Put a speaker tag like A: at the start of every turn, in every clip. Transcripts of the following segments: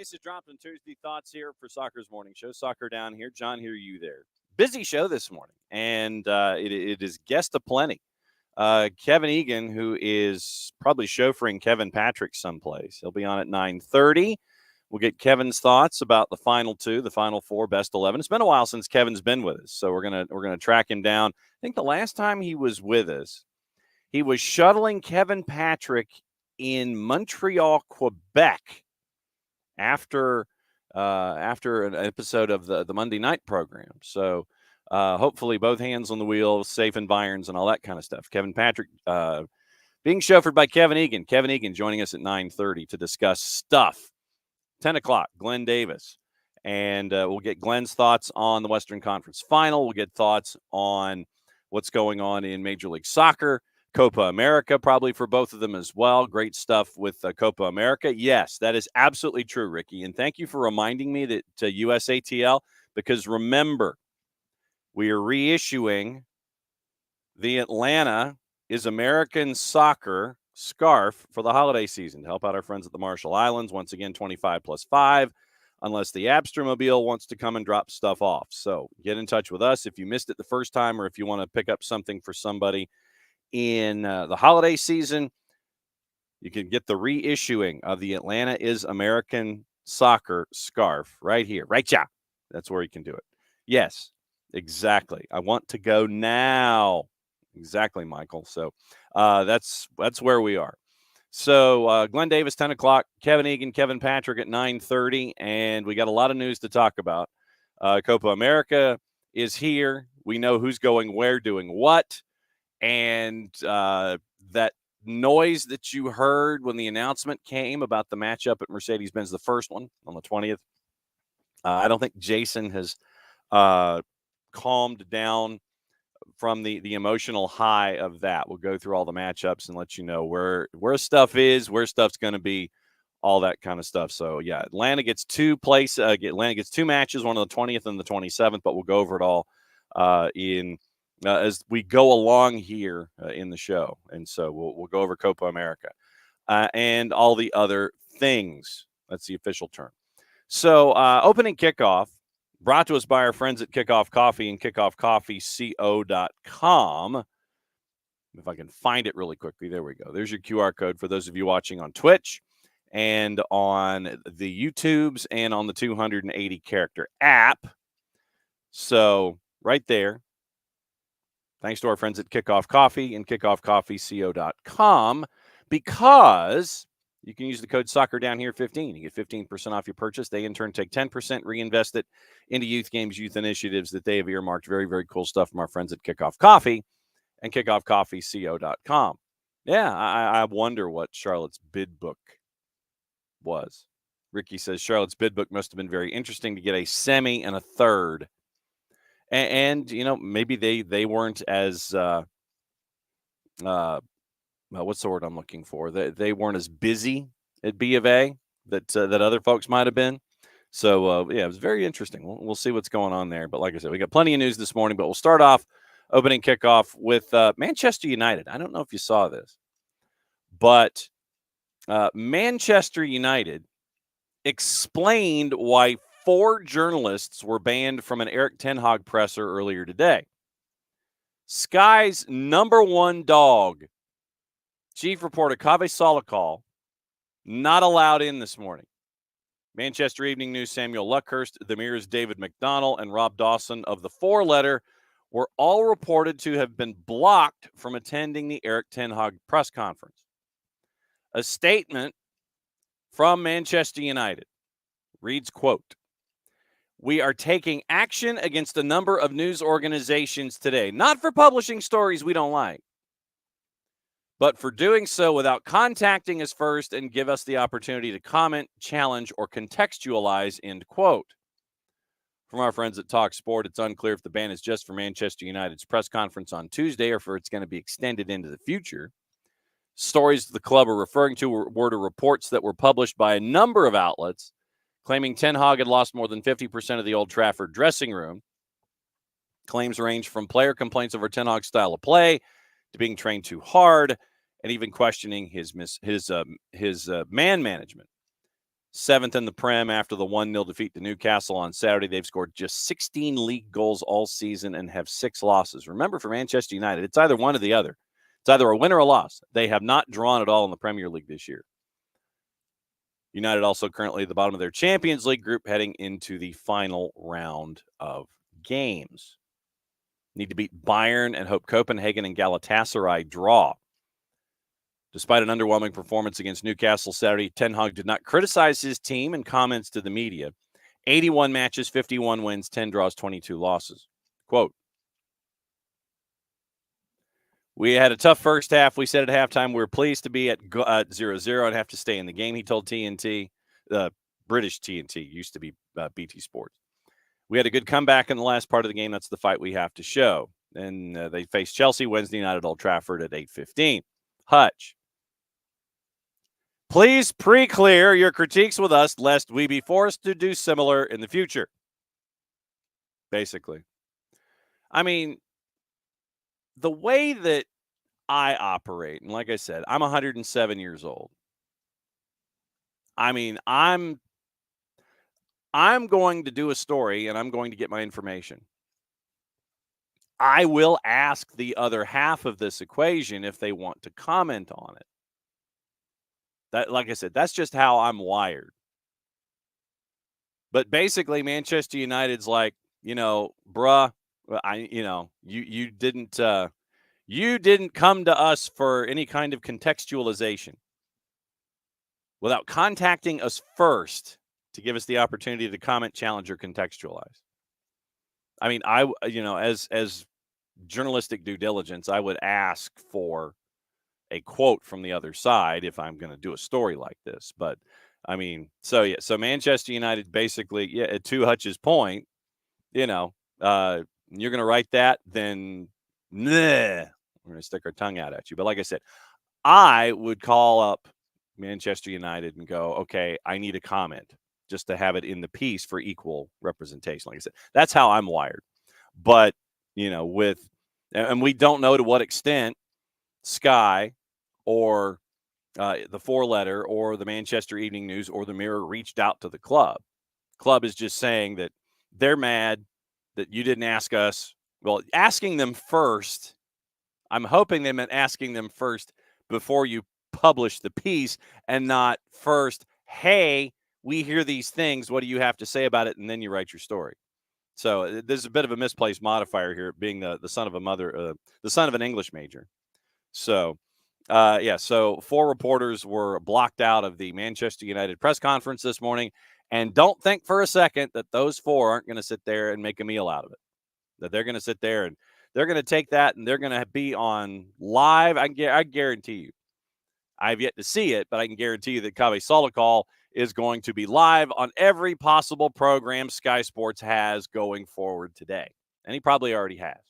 A: Mesa dropped on Tuesday. Thoughts here for Soccer's Morning Show. Soccer down here. John, here, you there. Busy show this morning, and it is guest aplenty. Kevin Egan, who is probably chauffeuring Kevin Patrick someplace. He'll be on at 9:30. We'll get Kevin's thoughts about the final four, best 11. It's been a while since Kevin's been with us, so we're gonna track him down. I think the last time he was with us, he was shuttling Kevin Patrick in Montreal, Quebec, after an episode of the Monday night program. So hopefully both hands on the wheel, safe environs, and all that kind of stuff. Kevin Patrick being chauffeured by Kevin Egan. Kevin Egan joining us at 9:30 to discuss stuff. 10 o'clock, Glenn Davis. And we'll get Glenn's thoughts on the Western Conference Final. We'll get thoughts on what's going on in Major League Soccer. Copa America, probably for both of them as well. Great stuff with Copa America. Yes, that is absolutely true, Ricky. And thank you for reminding me that to USATL, because remember, we are reissuing the Atlanta is American Soccer scarf for the holiday season to help out our friends at the Marshall Islands. Once again, 25 plus 5, unless the Abstermobile wants to come and drop stuff off. So get in touch with us if you missed it the first time, or if you want to pick up something for somebody in the holiday season. You can get the reissuing of the Atlanta is American Soccer scarf right here, right? Yeah, that's where you can do it. Yes, exactly. I want to go now. Exactly, Michael. So that's where we are. So Glenn Davis, 10 o'clock, Kevin Egan, Kevin Patrick at 9:30, and we got a lot of news to talk about. Copa America is here. We know who's going where, doing what. And that noise that you heard when the announcement came about the matchup at Mercedes-Benz, the first one on the 20th, I don't think Jason has calmed down from the emotional high of that. We'll go through all the matchups and let you know where stuff is, where stuff's going to be, all that kind of stuff. So, yeah, Atlanta gets two matches, one on the 20th and the 27th, but we'll go over it all as we go along here in the show. And so we'll go over Copa America and all the other things. That's the official term. So opening kickoff brought to us by our friends at Kickoff Coffee and kickoffcoffeeco.com. If I can find it really quickly. There we go. There's your QR code for those of you watching on Twitch and on the YouTubes and on the 280 character app. So right there. Thanks to our friends at Kickoff Coffee and kickoffcoffeeco.com, because you can use the code Soccer Down Here 15. You get 15% off your purchase. They in turn take 10%, reinvest it into youth games, youth initiatives that they have earmarked. Very, very cool stuff from our friends at Kickoff Coffee and kickoffcoffeeco.com. Yeah, I wonder what Charlotte's bid book was. Ricky says Charlotte's bid book must have been very interesting to get a semi and a third. And you know, maybe they weren't as what's the word I'm looking for? They weren't as busy at B of A that other folks might have been. So yeah, it was very interesting. We'll see what's going on there. But like I said, we got plenty of news this morning. But we'll start off opening kickoff with Manchester United. I don't know if you saw this, but Manchester United explained why 4 journalists were banned from an Erik ten Hag presser earlier today. Sky's number one dog, chief reporter Kaveh Solakal, not allowed in this morning. Manchester Evening News' Samuel Luckhurst, the Mirror's David McDonnell, and Rob Dawson of the 4-letter were all reported to have been blocked from attending the Erik ten Hag press conference. A statement from Manchester United reads, quote, "We are taking action against a number of news organizations today, not for publishing stories we don't like, but for doing so without contacting us first and give us the opportunity to comment, challenge, or contextualize," end quote. From our friends at Talk Sport, it's unclear if the ban is just for Manchester United's press conference on Tuesday or if it's going to be extended into the future. Stories the club are referring to were to reports that were published by a number of outlets claiming Ten Hag had lost more than 50% of the Old Trafford dressing room. Claims range from player complaints over Ten Hag's style of play to being trained too hard and even questioning his man management. 7th in the Prem after the 1-0 defeat to Newcastle on Saturday. They've scored just 16 league goals all season and have 6 losses. Remember, for Manchester United, it's either one or the other. It's either a win or a loss. They have not drawn at all in the Premier League this year. United also currently at the bottom of their Champions League group heading into the final round of games. Need to beat Bayern and hope Copenhagen and Galatasaray draw. Despite an underwhelming performance against Newcastle Saturday, Ten Hag did not criticize his team in comments to the media. 81 matches, 51 wins, 10 draws, 22 losses. Quote, "We had a tough first half. We said at halftime we were pleased to be at 0-0 and have to stay in the game," he told TNT. British TNT, used to be BT Sports. "We had a good comeback in the last part of the game. That's the fight we have to show." And they face Chelsea Wednesday night at Old Trafford at 8:15. Hutch, "Please pre-clear your critiques with us, lest we be forced to do similar in the future." Basically. I mean, the way that I operate, and like I said, I'm 107 years old. I mean, I'm going to do a story, and I'm going to get my information. I will ask the other half of this equation if they want to comment on it. That, like I said, that's just how I'm wired. But basically, Manchester United's like, bruh, you didn't come to us for any kind of contextualization without contacting us first to give us the opportunity to comment, challenge, or contextualize. I mean, as journalistic due diligence, I would ask for a quote from the other side if I'm going to do a story like this. But I mean, so Manchester United basically, to Hutch's point, you're going to write that, then we're going to stick our tongue out at you. But like I said, I would call up Manchester United and go, okay, I need a comment just to have it in the piece for equal representation. Like I said, that's how I'm wired. But, and we don't know to what extent Sky or the 4-letter or the Manchester Evening News or the Mirror reached out to the club. Club is just saying that they're mad that you didn't ask us. Well, asking them first, I'm hoping they meant asking them first before you publish the piece and not first, hey, we hear these things. What do you have to say about it? And then you write your story. So there's a bit of a misplaced modifier here, being the son of a mother, the son of an English major. So, so 4 reporters were blocked out of the Manchester United press conference this morning. And don't think for a second that those 4 aren't going to sit there and make a meal out of it. That they're going to sit there and they're going to take that and they're going to be on live. I guarantee you. I've yet to see it, but I can guarantee you that Kave Solokal is going to be live on every possible program Sky Sports has going forward today. And he probably already has.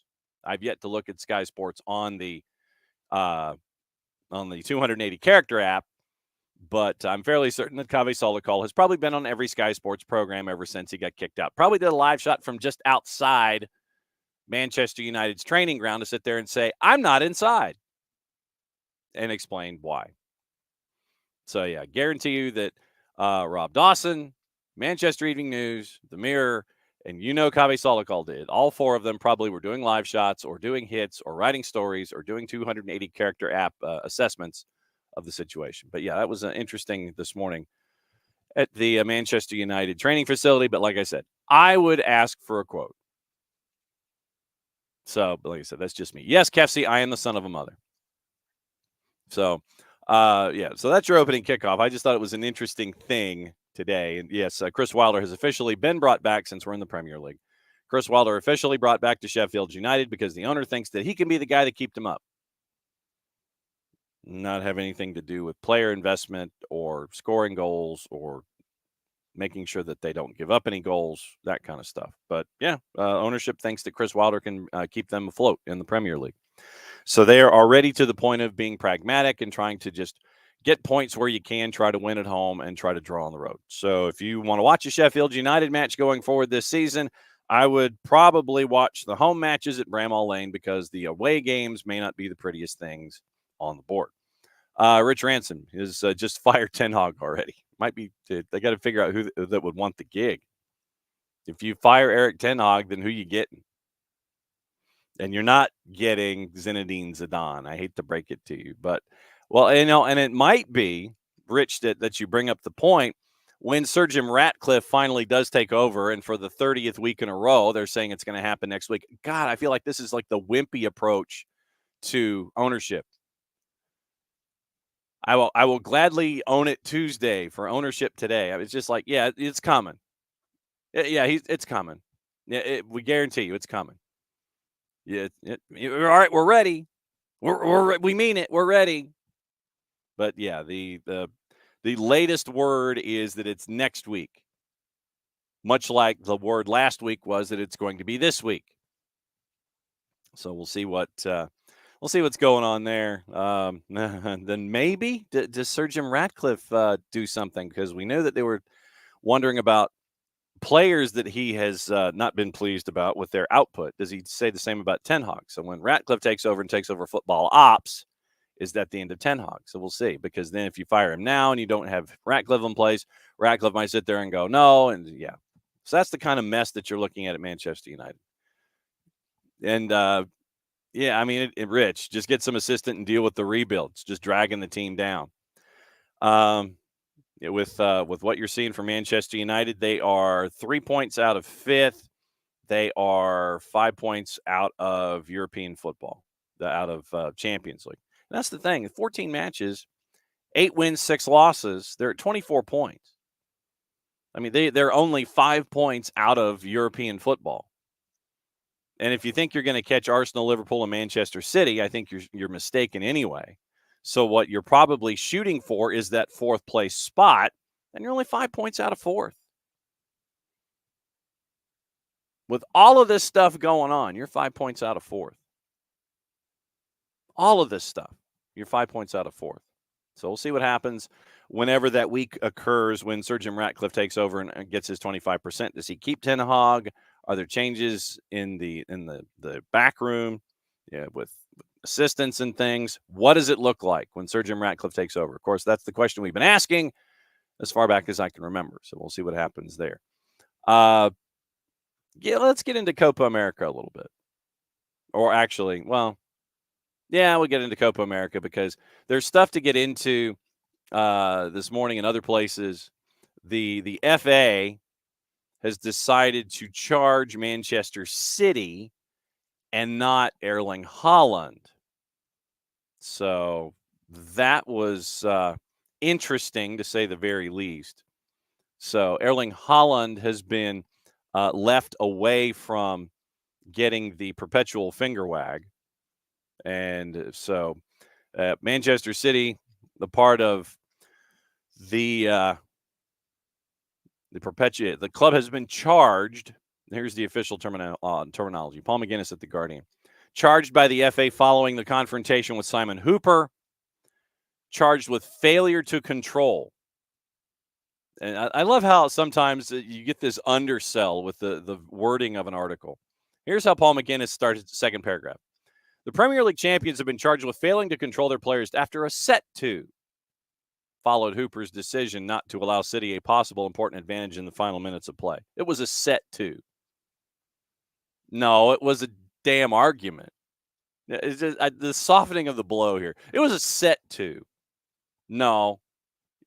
A: I've yet to look at Sky Sports on the 280 character app, but I'm fairly certain that Kave Solokal has probably been on every Sky Sports program ever since he got kicked out. Probably did a live shot from just outside Manchester United's training ground to sit there and say, I'm not inside, and explain why. So, yeah, guarantee you that Rob Dawson, Manchester Evening News, The Mirror, and Kave Solokal did. All 4 of them probably were doing live shots or doing hits or writing stories or doing 280 character app assessments of the situation. But, yeah, that was interesting this morning at the Manchester United training facility. But like I said, I would ask for a quote. So, like I said, that's just me. Yes, Kefsey, I am the son of a mother. So, so that's your opening kickoff. I just thought it was an interesting thing today. And yes, Chris Wilder has officially been brought back since we're in the Premier League. Chris Wilder officially brought back to Sheffield United because the owner thinks that he can be the guy that keeps him up. Not have anything to do with player investment or scoring goals or making sure that they don't give up any goals, that kind of stuff. But yeah, ownership thinks that Chris Wilder can keep them afloat in the Premier League. So they are already to the point of being pragmatic and trying to just get points where you can, try to win at home, and try to draw on the road. So if you want to watch a Sheffield United match going forward this season, I would probably watch the home matches at Bramall Lane because the away games may not be the prettiest things on the board. Rich Ransom is just fired Ten Hag already. Might be they got to figure out who that would want the gig. If you fire Eric Ten Hag, then who you getting? And you're not getting Zinedine Zidane. I hate to break it to you, but and it might be, Rich, that you bring up the point when Sir Jim Ratcliffe finally does take over, and for the 30th week in a row, they're saying it's going to happen next week. God, I feel like this is like the wimpy approach to ownership. I will gladly own it Tuesday for ownership today. It's just like, yeah, it's coming. Yeah, it's coming. Yeah, we guarantee you it's coming. Yeah, all right, we're ready. We mean it. We're ready. But yeah, the latest word is that it's next week. Much like the word last week was that it's going to be this week. So we'll see what's going on there. Then maybe does Sir Jim Ratcliffe do something, because we know that they were wondering about players that he has not been pleased about with their output. Does he say the same about Ten Hag? So when Ratcliffe takes over football ops, is that the end of Ten Hag? So we'll see, because then if you fire him now and you don't have Ratcliffe in place, Ratcliffe might sit there and go, no. And yeah. So that's the kind of mess that you're looking at Manchester United. And yeah, I mean, Rich, just get some assistant and deal with the rebuilds, just dragging the team down. With what you're seeing from Manchester United, they are 3 points out of fifth. They are 5 points out of European football, out of Champions League. And that's the thing: 14 matches, 8 wins, 6 losses. They're at 24 points. I mean, they're only 5 points out of European football. And if you think you're going to catch Arsenal, Liverpool, and Manchester City, I think you're mistaken anyway. So what you're probably shooting for is that 4th place spot, and you're only 5 points out of 4th. With all of this stuff going on, you're 5 points out of 4th. All of this stuff, you're 5 points out of 4th. So we'll see what happens whenever that week occurs, when Sir Jim Ratcliffe takes over and gets his 25%. Does he keep Ten Hag? Are there changes in the back room, with assistants and things? What does it look like when Sir Jim Ratcliffe takes over? Of course, that's the question we've been asking as far back as I can remember. So we'll see what happens there. Let's get into Copa America a little bit. Or actually, we'll get into Copa America because there's stuff to get into this morning and other places. The FA has decided to charge Manchester City and not Erling Haaland. So that was interesting, to say the very least. So Erling Haaland has been left away from getting the perpetual finger wag. And so Manchester City, the part of the club has been charged. Here's the official terminology. Paul McGuinness at The Guardian. Charged by the FA following the confrontation with Simon Hooper. Charged with failure to control. And I love how sometimes you get this undersell with the wording of an article. Here's how Paul McGuinness started the second paragraph. The Premier League champions have been charged with failing to control their players after a set to. Followed Hooper's decision not to allow City a possible important advantage in the final minutes of play. It was a set to. No, it was a damn argument. It's just, the softening of the blow here. It was a set to. No,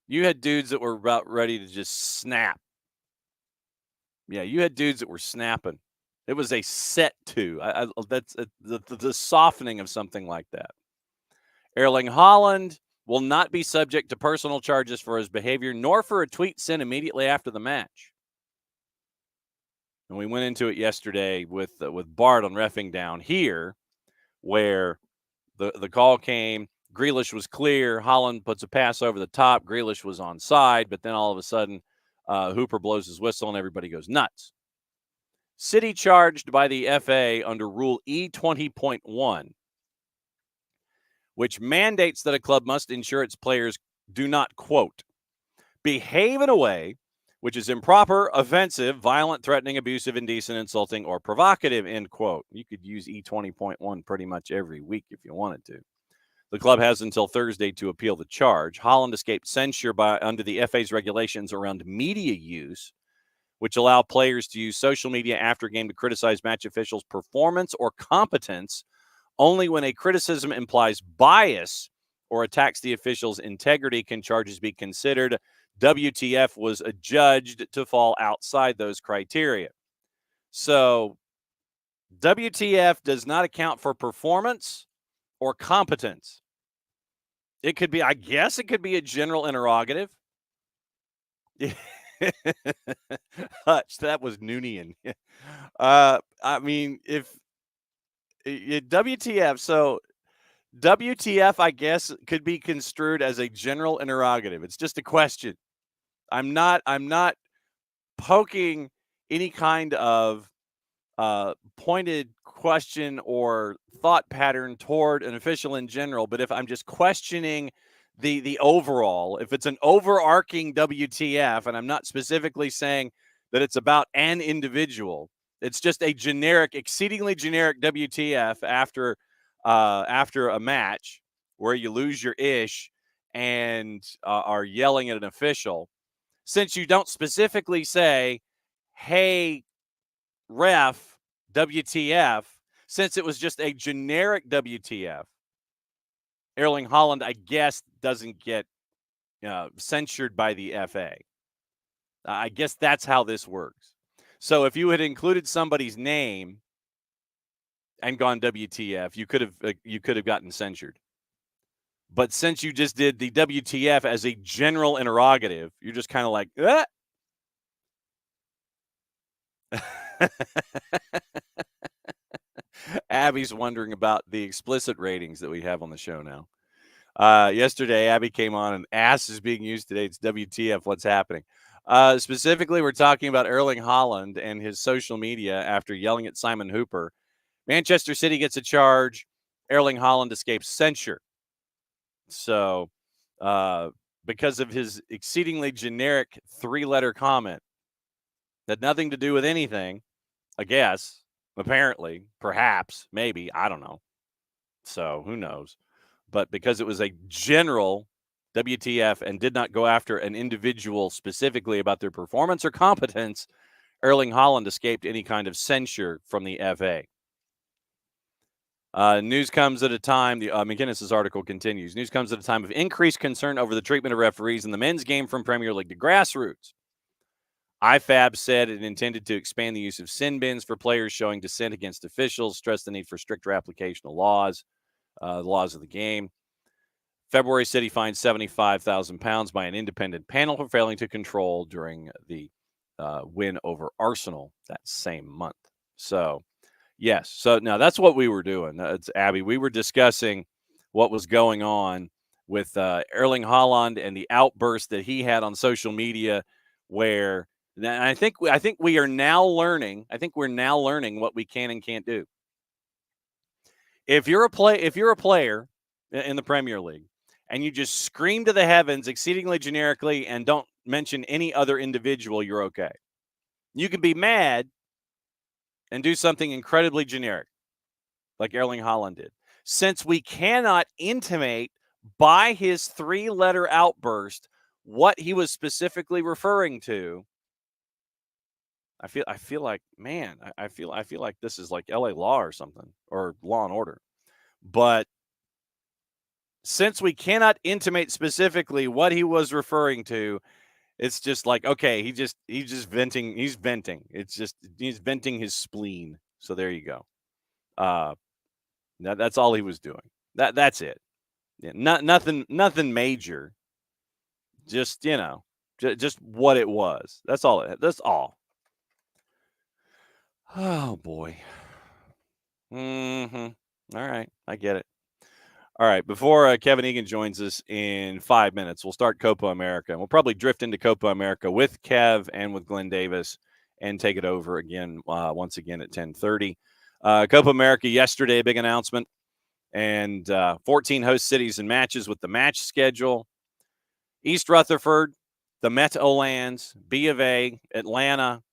A: you had dudes that were about ready to just snap. Yeah, you had dudes that were snapping. It was a set to. That's the softening of something like that. Erling Haaland will not be subject to personal charges for his behavior, nor for a tweet sent immediately after the match. And we went into it yesterday with Bart on Reffing Down here, where the call came. Grealish was clear. Haaland puts a pass over the top. Grealish was onside, but then all of a sudden, Hooper blows his whistle and everybody goes nuts. City charged by the FA under Rule E20.1, which mandates that a club must ensure its players do not, quote, behave in a way which is improper, offensive, violent, threatening, abusive, indecent, insulting, or provocative, end quote. You could use E20.1 pretty much every week if you wanted to. The club has until Thursday to appeal the charge. Holland escaped censure under the FA's regulations around media use, which allow players to use social media after a game to criticize match officials' performance or competence only when a criticism implies bias or attacks the official's integrity can charges be considered. WTF was adjudged to fall outside those criteria. So WTF does not account for performance or competence. It could be, I guess it could be a general interrogative. Hutch, that was Noonian. I mean, if WTF, so WTF, I guess, could be construed as a general interrogative. It's just a question. I'm not poking any kind of pointed question or thought pattern toward an official in general, but if I'm just questioning the overall, if it's an overarching WTF, and I'm not specifically saying that it's about an individual, it's just a generic, exceedingly generic WTF after a match where you lose your ish and are yelling at an official. Since you don't specifically say, hey, ref, WTF, since it was just a generic WTF, Erling Haaland, I guess, doesn't get censured by the FA. I guess that's how this works. So if you had included somebody's name and gone WTF, you could have gotten censured. But since you just did the WTF as a general interrogative, you're just kind of like, ah. Abby's wondering about the explicit ratings that we have on the show now. Yesterday, Abby came on and ass is being used today. It's WTF, what's happening? Specifically, we're talking about Erling Haaland and his social media after yelling at Simon Hooper. Manchester City gets a charge. Erling Haaland escapes censure. So, because of his exceedingly generic 3-letter comment, had nothing to do with anything, I guess, apparently, perhaps, maybe, I don't know. So, who knows? But because it was a general WTF and did not go after an individual specifically about their performance or competence, Erling Haaland escaped any kind of censure from the FA. News comes at a time, McGinnis's article continues, news comes at a time of increased concern over the treatment of referees in the men's game from Premier League to grassroots. IFAB said it intended to expand the use of sin bins for players showing dissent against officials, stressed the need for stricter application of laws, the laws of the game. February, City fined £75,000 by an independent panel for failing to control during the win over Arsenal that same month. So, yes. So now that's what we were doing. It's Abby. We were discussing what was going on with Erling Haaland and the outburst that he had on social media, where I think we are now learning. I think we're now learning what we can and can't do. If you're a player in the Premier League and you just scream to the heavens exceedingly generically and don't mention any other individual, you're okay. You can be mad and do something incredibly generic, like Erling Haaland did. Since we cannot intimate by his 3-letter outburst what he was specifically referring to, I feel like, man, I feel like this is like LA Law or something, or Law and Order. But since we cannot intimate specifically what he was referring to, it's just like, okay, he's just venting. He's venting. He's venting his spleen. So there you go. That's all he was doing. That's it. Yeah, nothing major. Just, just what it was. That's all. That's all. Oh boy. All right, I get it. All right, before Kevin Egan joins us in 5 minutes, we'll start Copa America. And we'll probably drift into Copa America with Kev and with Glenn Davis and take it over again once again at 10:30. Copa America yesterday, big announcement. And 14 host cities and matches with the match schedule. East Rutherford, the Meadowlands, B of A, Atlanta,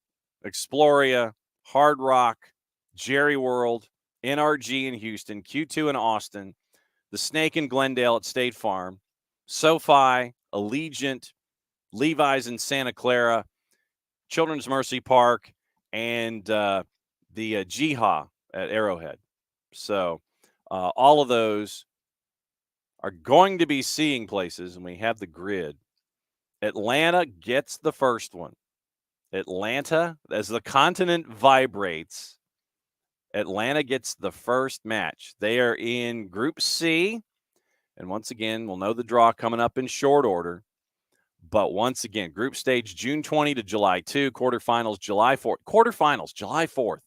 A: Exploria, Hard Rock, Jerry World, NRG in Houston, Q2 in Austin, the Snake in Glendale at State Farm, SoFi, Allegiant, Levi's in Santa Clara, Children's Mercy Park, and the Jiha at Arrowhead. So all of those are going to be seeing places, and we have the grid. Atlanta gets the first one. Atlanta, as the continent vibrates, Atlanta gets the first match. They are in Group C. And once again, we'll know the draw coming up in short order. But once again, group stage June 20 to July 2, quarterfinals July 4th. Quarterfinals July 4th.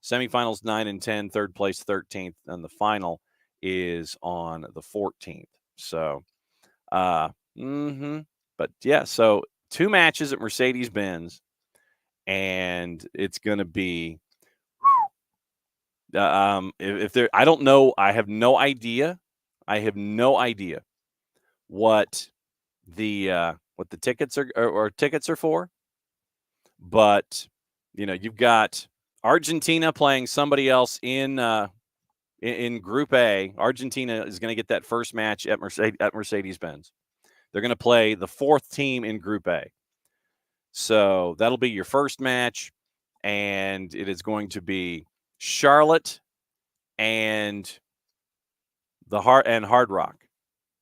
A: Semifinals 9 and 10, third place 13th, and the final is on the 14th. So, but yeah, so 2 matches at Mercedes-Benz, and it's going to be if there, I don't know, I have no idea what the tickets are for, but you've got Argentina playing somebody else in Group A. Argentina is going to get that first match at Mercedes-Benz. They're going to play the 4th team in Group A. So that'll be your first match, and it is going to be Charlotte and Hard Rock.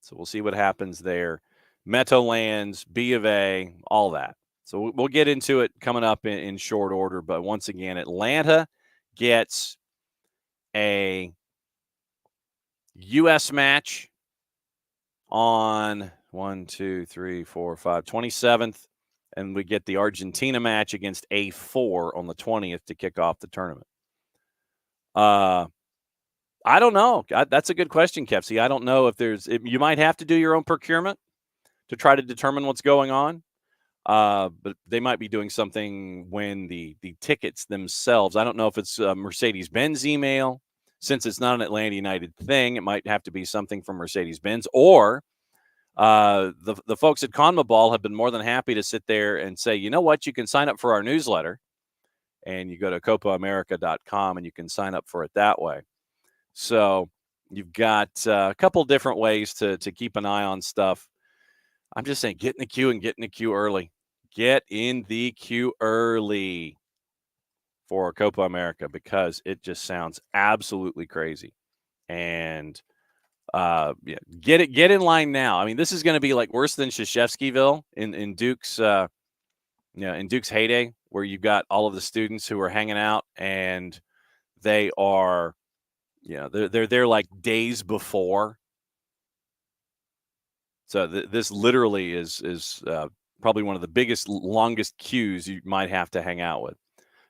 A: So we'll see what happens there. Meadowlands, B of A, all that. So we'll get into it coming up in short order. But once again, Atlanta gets a U.S. match on 27th. And we get the Argentina match against A4 on the 20th to kick off the tournament. I don't know. That's a good question, Kevsey. I don't know if you might have to do your own procurement to try to determine what's going on. But they might be doing something when the tickets themselves. I don't know if it's a Mercedes-Benz email. Since it's not an Atlanta United thing, it might have to be something from Mercedes-Benz, or the folks at CONMEBOL have been more than happy to sit there and say, you know what, you can sign up for our newsletter, and you go to copaamerica.com and you can sign up for it that way. So you've got a couple different ways to keep an eye on stuff. I'm just saying, get in the queue and get in the queue early. Get in the queue early for Copa America, because it just sounds absolutely crazy. And get in line now. I mean, this is going to be like worse than Krzyzewskiville in Duke's in Duke's heyday, where you've got all of the students who are hanging out, and they are they're there like days before. So this literally is probably one of the biggest, longest queues you might have to hang out with.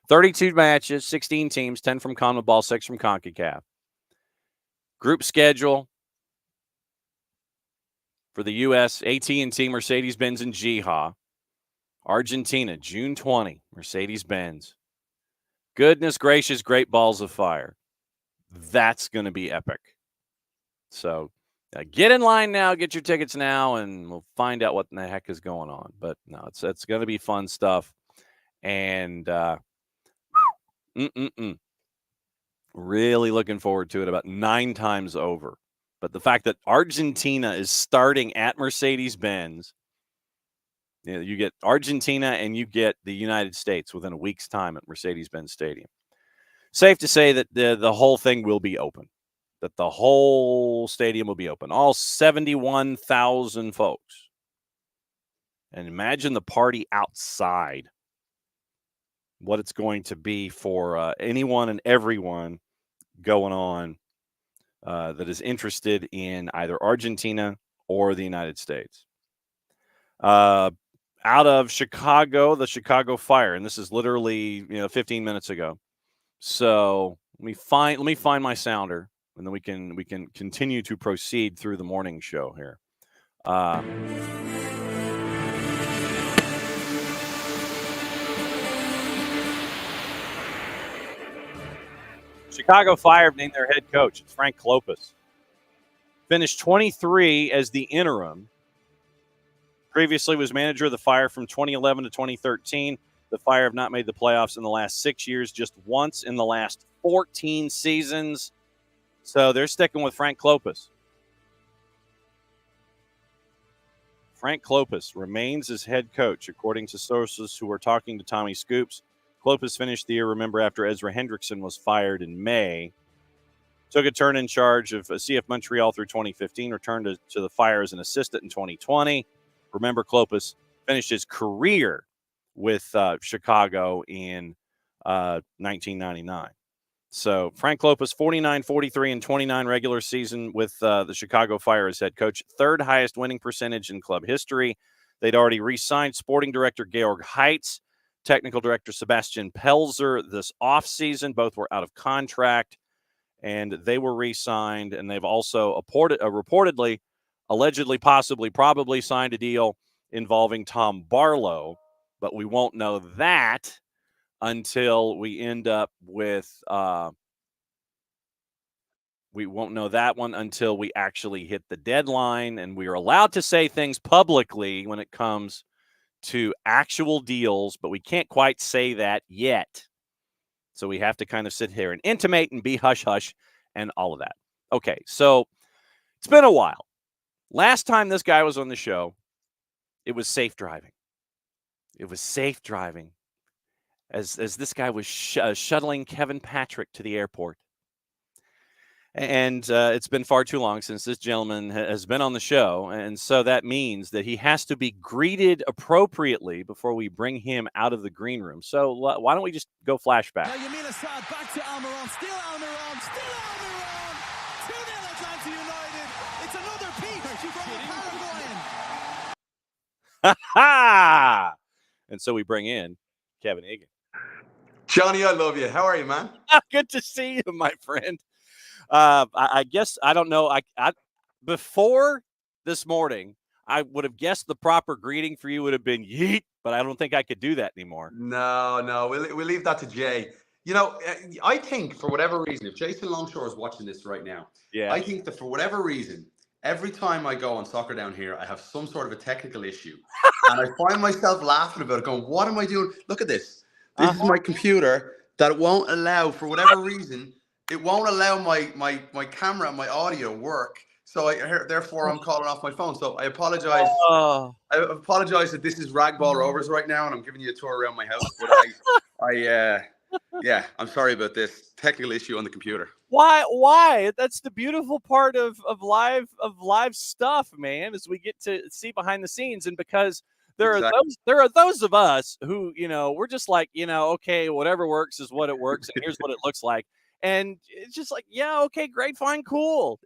A: 32 matches, 16 teams, 10 from CONMEBOL, 6 from CONCACAF. Group schedule for the U.S., AT&T, Mercedes-Benz, and Jiha. Argentina, June 20, Mercedes-Benz. Goodness gracious, great balls of fire. That's going to be epic. So get in line now, get your tickets now, and we'll find out what in the heck is going on. But no, it's going to be fun stuff. And really looking forward to it about 9 times over. But the fact that Argentina is starting at Mercedes-Benz, you get Argentina and you get the United States within a week's time at Mercedes-Benz Stadium. Safe to say that the whole thing will be open, that the whole stadium will be open, all 71,000 folks. And imagine the party outside, what it's going to be for anyone and everyone going on that is interested in either Argentina or the United States. Out of Chicago, the Chicago Fire, and this is literally 15 minutes ago. So let me find my sounder. and then we can continue to proceed through the morning show here. Chicago Fire named their head coach. It's Frank Klopas. Finished 23 as the interim. Previously was manager of the Fire from 2011 to 2013. The Fire have not made the playoffs in the last 6 years, just once in the last 14 seasons. So they're sticking with Frank Klopas. Frank Klopas remains as head coach, according to sources who are talking to Tommy Scoops. Klopas finished the year, remember, after Ezra Hendrickson was fired in May. Took a turn in charge of CF Montreal through 2015, returned to the Fire as an assistant in 2020. Remember, Klopas finished his career with Chicago in 1999. So Frank Klopas, 49, 43, and 29 regular season with the Chicago Fire as head coach. Third highest winning percentage in club history. They'd already re-signed sporting director Georg Heitz, technical director Sebastian Pelzer this offseason. Both were out of contract, and they were re-signed. And they've also reportedly, allegedly, possibly, probably signed a deal involving Tom Barlow. But we won't know that until we end up with we won't know that one until we actually hit the deadline, and we are allowed to say things publicly when it comes to actual deals, but we can't quite say that yet. So we have to kind of sit here and intimate and be hush-hush and all of that. Okay, so it's been a while. Last time this guy was on the show, it was safe driving. It was safe driving as this guy was shuttling Kevin Patrick to the airport. And it's been far too long since this gentleman has been on the show. And so that means that he has to be greeted appropriately before we bring him out of the green room. So why don't we just go flashback?
B: Now Yamil Assad back to Almiron. Still Almiron. Still Almiron. 2-0 Atlanta United. It's another Peter from the Paraguayan.
A: Ha! And so we bring in Kevin Egan.
C: Johnny, I love you. How are you, man?
A: Good to see you, my friend. I guess, I don't know. I before this morning, I would have guessed the proper greeting for you would have been yeet, but I don't think I could do that anymore.
C: No, we'll leave that to Jay. You know, I think for whatever reason, if Jason Longshore is watching this right now,
A: yeah,
C: I think that for whatever reason, every time I go on Soccer Down Here, I have some sort of a technical issue. And I find myself laughing about it, going, what am I doing? Look at this. This is my computer that won't allow, for whatever reason, it won't allow my camera and my audio work. So therefore I'm calling off my phone. So I apologize. I apologize that this is Ragball Rovers right now and I'm giving you a tour around my house. But yeah, I'm sorry about this technical issue on the computer.
A: Why? That's the beautiful part of live stuff, man, is we get to see behind the scenes. And because there are those of us who, we're just like, okay, whatever works is what it works, and here's what it looks like. And it's just like, yeah, okay, great, fine, cool.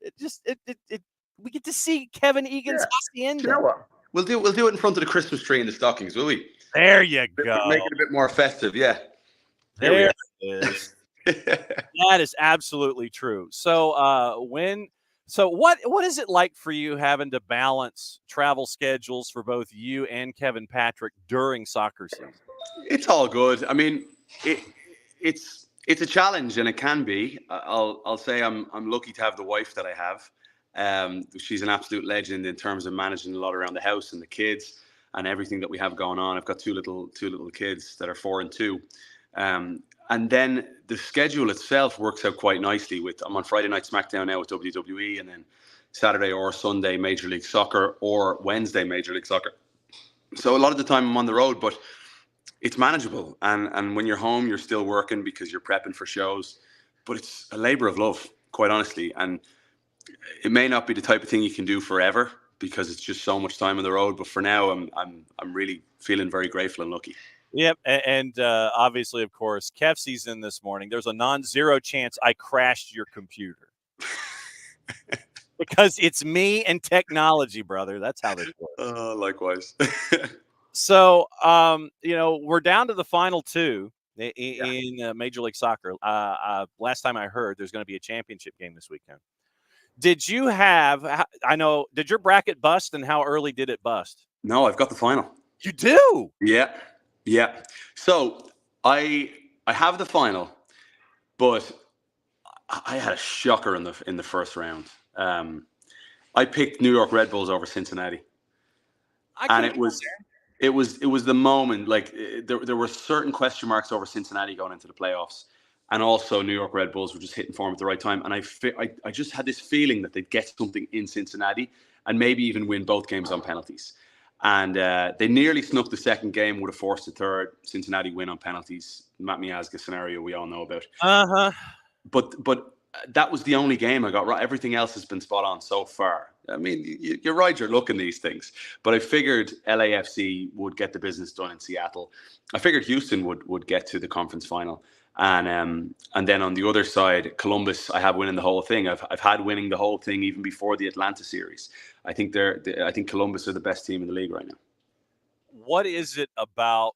A: We get to see Kevin Egan's hacienda.
C: You know what? We'll do it in front of the Christmas tree and the stockings, will we?
A: There you go.
C: Make it a bit more festive, yeah.
A: There it is. That is absolutely true. So what is it like for you having to balance travel schedules for both you and Kevin Patrick during soccer season?
C: It's all good. I mean, it's a challenge, and it can be. I'll say I'm lucky to have the wife that I have. She's an absolute legend in terms of managing a lot around the house and the kids and everything that we have going on. I've got two little kids that are 4 and 2. And then the schedule itself works out quite nicely. I'm on Friday Night SmackDown now with WWE, and then Saturday or Sunday Major League Soccer, or Wednesday Major League Soccer. So a lot of the time I'm on the road, but it's manageable. And when you're home, you're still working because you're prepping for shows. But it's a labor of love, quite honestly. And it may not be the type of thing you can do forever because it's just so much time on the road. But for now, I'm really feeling very grateful and lucky.
A: Yep, and obviously, of course, Kevsey's in this morning. There's a non-zero chance I crashed your computer. Because it's me and technology, brother. That's how this works.
C: Likewise.
A: So, we're down to the final two. in Major League Soccer. Last time I heard, there's going to be a championship game this weekend. Did you have? I know. Did your bracket bust, and how early did it bust?
C: No, I've got the final.
A: You do?
C: Yeah. So I have the final, but I had a shocker in the first round. I picked New York Red Bulls over Cincinnati, and it was the moment. Like there were certain question marks over Cincinnati going into the playoffs, and also New York Red Bulls were just hitting form at the right time. And I just had this feeling that they'd get something in Cincinnati and maybe even win both games on penalties. And they nearly snuck the second game, would have forced the third. Cincinnati win on penalties. Matt Miazga scenario we all know about. But that was the only game I got right. Everything else has been spot on so far. I mean, you're right. You're looking these things. But I figured LAFC would get the business done in Seattle. I figured Houston would get to the conference final. And then on the other side, Columbus, I have winning the whole thing. I've had winning the whole thing even before the Atlanta series. I think Columbus are the best team in the league right now.
A: What is it about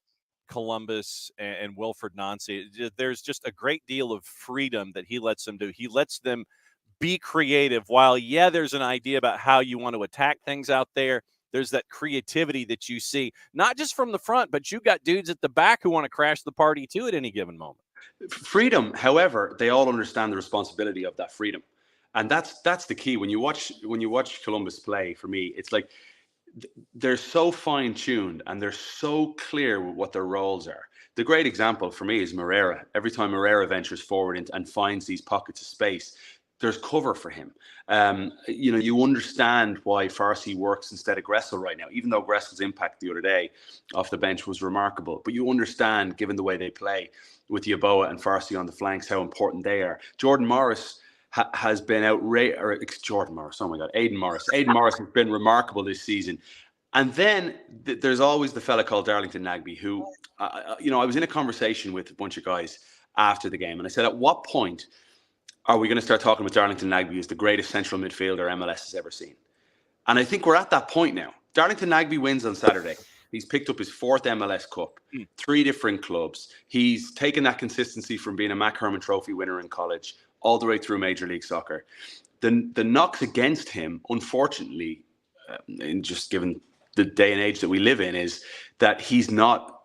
A: Columbus and Wilfred Nancy? There's just a great deal of freedom that he lets them do. He lets them be creative. While, there's an idea about how you want to attack things out there, there's that creativity that you see, not just from the front, but you got dudes at the back who want to crash the party too at any given moment.
C: Freedom, however, they all understand the responsibility of that freedom. And that's the key. When you watch Columbus play, for me, it's like they're so fine-tuned and they're so clear with what their roles are. The great example for me is Moreira. Every time Moreira ventures forward and finds these pockets of space, there's cover for him. You understand why Farsi works instead of Gressel right now, even though Gressel's impact the other day off the bench was remarkable. But you understand, given the way they play with Yeboah and Farsi on the flanks, how important they are. Jordan Morris has been Jordan Morris. Oh my God, Aiden Morris. Aiden Morris has been remarkable this season. And then there's always the fella called Darlington Nagbe, who, I was in a conversation with a bunch of guys after the game, and I said, at what point are we going to start talking about Darlington Nagbe as the greatest central midfielder MLS has ever seen? And I think we're at that point now. Darlington Nagbe wins on Saturday. He's picked up his 4th MLS Cup, 3 different clubs. He's taken that consistency from being a Mac Herman Trophy winner in college all the way through Major League Soccer. The knocks against him, unfortunately, in just given the day and age that we live in, is that he's not,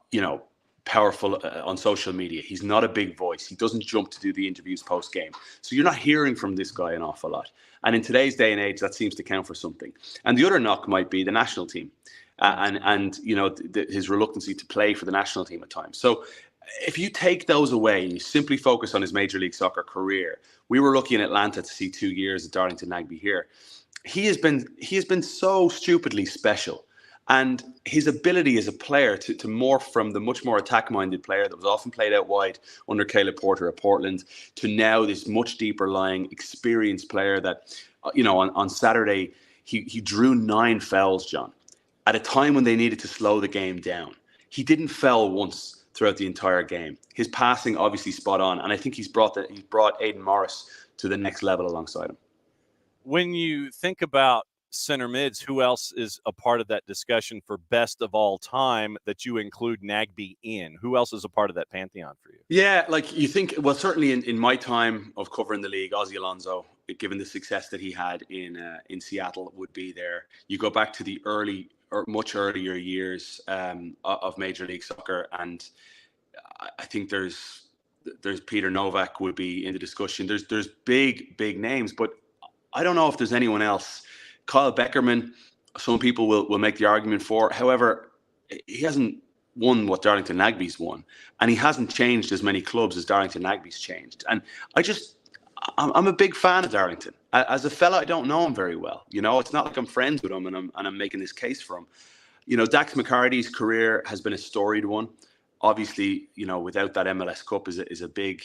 C: powerful on social media. He's not a big voice. He doesn't jump to do the interviews post-game. So you're not hearing from this guy an awful lot. And in today's day and age, that seems to count for something. And the other knock might be the national team and his reluctancy to play for the national team at times. So if you take those away and you simply focus on his Major League Soccer career, we were lucky in Atlanta to see 2 years of Darlington Nagbe here. He has been so stupidly special. And his ability as a player to morph from the much more attack-minded player that was often played out wide under Caleb Porter at Portland to now this much deeper lying experienced player that, on Saturday, he drew 9 fouls, John, at a time when they needed to slow the game down. He didn't foul once throughout the entire game. His passing obviously spot on, and I think he's brought Aiden Morris to the next level alongside him.
A: When you think about center mids, who else is a part of that discussion for best of all time that you include Nagbe in? Who else is a part of that pantheon for you?
C: Yeah, like you think, well, certainly in my time of covering the league, Ozzie Alonso, given the success that he had in Seattle, would be there. You go back to the much earlier years of Major League Soccer, and I think there's Peter Novak would be in the discussion. There's big names, but I don't know if there's anyone else. Kyle Beckerman, some people will make the argument for. However, he hasn't won what Darlington Nagbe's won, and he hasn't changed as many clubs as Darlington Nagbe's changed. And I'm a big fan of Darlington. As a fella, I don't know him very well. It's not like I'm friends with him and I'm making this case for him. Dax McCarty's career has been a storied one. Obviously, without that MLS Cup is a big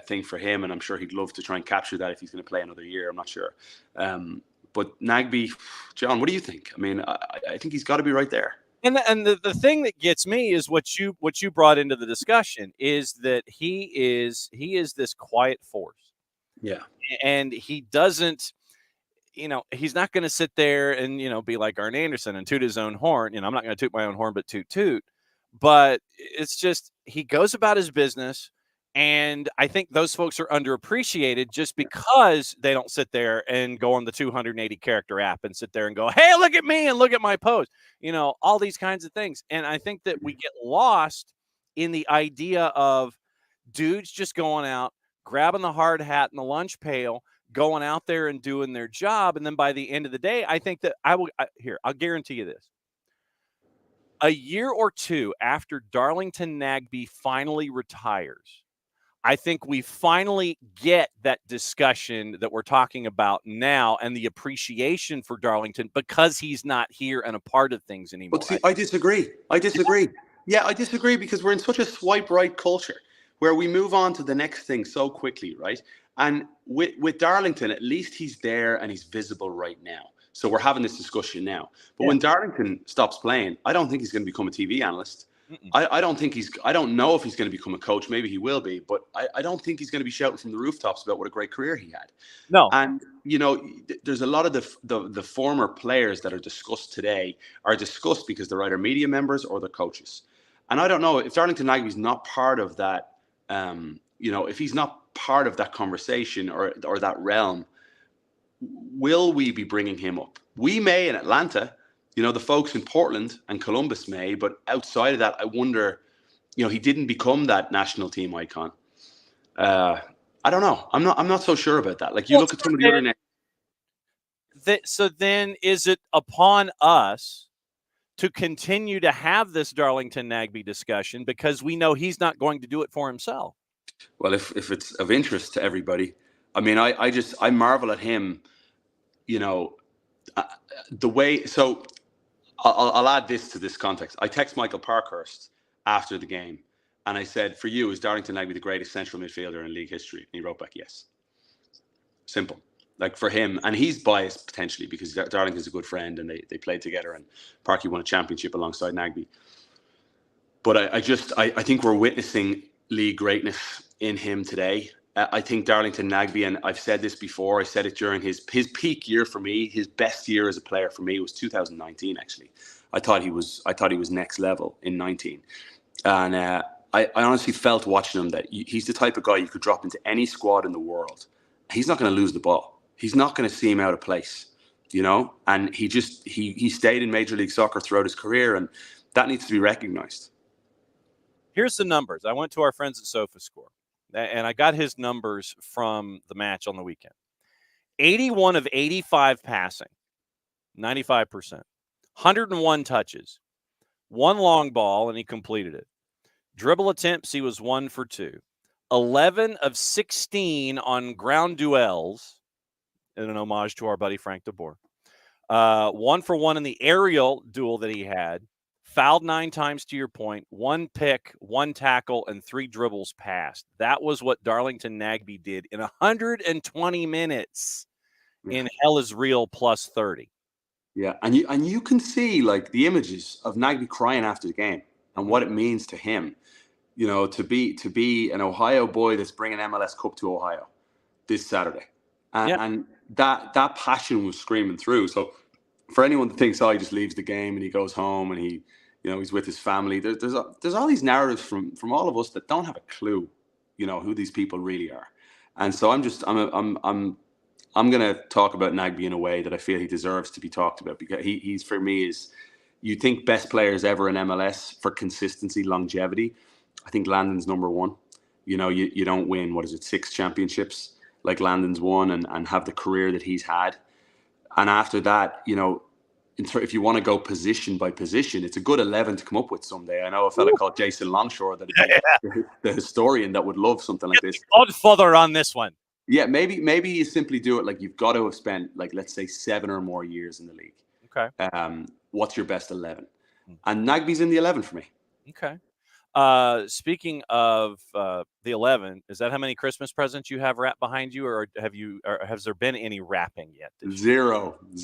C: thing for him, and I'm sure he'd love to try and capture that if he's going to play another year. I'm not sure. But Nagbe, John, what do you think? I mean, I think he's got to be right there.
A: And the thing that gets me is what you brought into the discussion is that he is this quiet force.
C: Yeah.
A: And he doesn't, he's not going to sit there and, be like Arn Anderson and toot his own horn. I'm not going to toot my own horn, but toot. but it's just he goes about his business. And I think those folks are underappreciated just because they don't sit there and go on the 280 character app and sit there and go, hey, look at me and look at my post, all these kinds of things. And I think that we get lost in the idea of dudes just going out, grabbing the hard hat and the lunch pail, going out there and doing their job. And then by the end of the day, I think that I'll guarantee you this. A year or two after Darlington Nagbe finally retires, I think we finally get that discussion that we're talking about now and the appreciation for Darlington because he's not here and a part of things anymore.
C: But see, I disagree. Yeah, I disagree because we're in such a swipe right culture where we move on to the next thing so quickly, right? And with Darlington, at least he's there and he's visible right now. So we're having this discussion now. But when Darlington stops playing, I don't think he's going to become a TV analyst. I don't know if he's going to become a coach. Maybe he will be, but I don't think he's going to be shouting from the rooftops about what a great career he had.
A: No.
C: And, there's a lot of the former players that are discussed today are discussed because they're either media members or they're coaches. And I don't know if Darlington Nagbe is not part of that, if he's not part of that conversation or that realm, will we be bringing him up? We may in Atlanta. The folks in Portland and Columbus may, but outside of that, I wonder, he didn't become that national team icon. I don't know. I'm not so sure about that. Like look at some of the other names.
A: So then is it upon us to continue to have this Darlington Nagbe discussion because we know he's not going to do it for himself?
C: Well, if it's of interest to everybody, I mean, I marvel at him, the way, so I'll add this to this context. I text Michael Parkhurst after the game, and I said, for you, is Darlington Nagbe the greatest central midfielder in league history? And he wrote back, yes. Simple. Like for him, and he's biased potentially because Darlington's a good friend and they played together and Parky won a championship alongside Nagbe. But I think we're witnessing league greatness in him today. I think Darlington Nagbe, and I've said this before, I said it during his peak year for me, his best year as a player for me was 2019, actually. I thought he was next level in 19. And I honestly felt watching him that he's the type of guy you could drop into any squad in the world. He's not going to lose the ball. He's not going to see him out of place, and he stayed in Major League Soccer throughout his career, and that needs to be recognized.
A: Here's the numbers. I went to our friends at SofaScore. And I got his numbers from the match on the weekend. 81 of 85 passing, 95%. 101 touches, one long ball, and he completed it. Dribble attempts, he was 1 for 2. 11 of 16 on ground duels, in an homage to our buddy Frank DeBoer. 1 for 1 in the aerial duel that he had. Fouled 9 times, to your point, 1 pick, 1 tackle, and 3 dribbles passed. That was what Darlington Nagbe did in 120 minutes in Hell is Real plus 30.
C: Yeah, and you can see like the images of Nagbe crying after the game and what it means to him, to be an Ohio boy that's bringing MLS Cup to Ohio this Saturday. And that passion was screaming through. So for anyone that thinks, he just leaves the game and he goes home and he's with his family. There's all these narratives from all of us that don't have a clue, who these people really are. And so I'm going to talk about Nagbe in a way that I feel he deserves to be talked about because he's for me is, you think best players ever in MLS for consistency, longevity. I think Landon's number 1. You don't win, 6 championships like Landon's won and have the career that he's had. And after that, if you want to go position by position, it's a good 11 to come up with someday. I know a fella called Jason Longshore, the historian, that would love something like this.
A: Godfather on this one.
C: Yeah, maybe you simply do it like you've got to have spent, like, let's say 7 or more years in the league.
A: Okay.
C: What's your best 11? And Nagbe's in the 11 for me.
A: Okay. Speaking of the 11, is that how many Christmas presents you have wrapped behind you, or has there been any wrapping yet?
C: Zero. I'm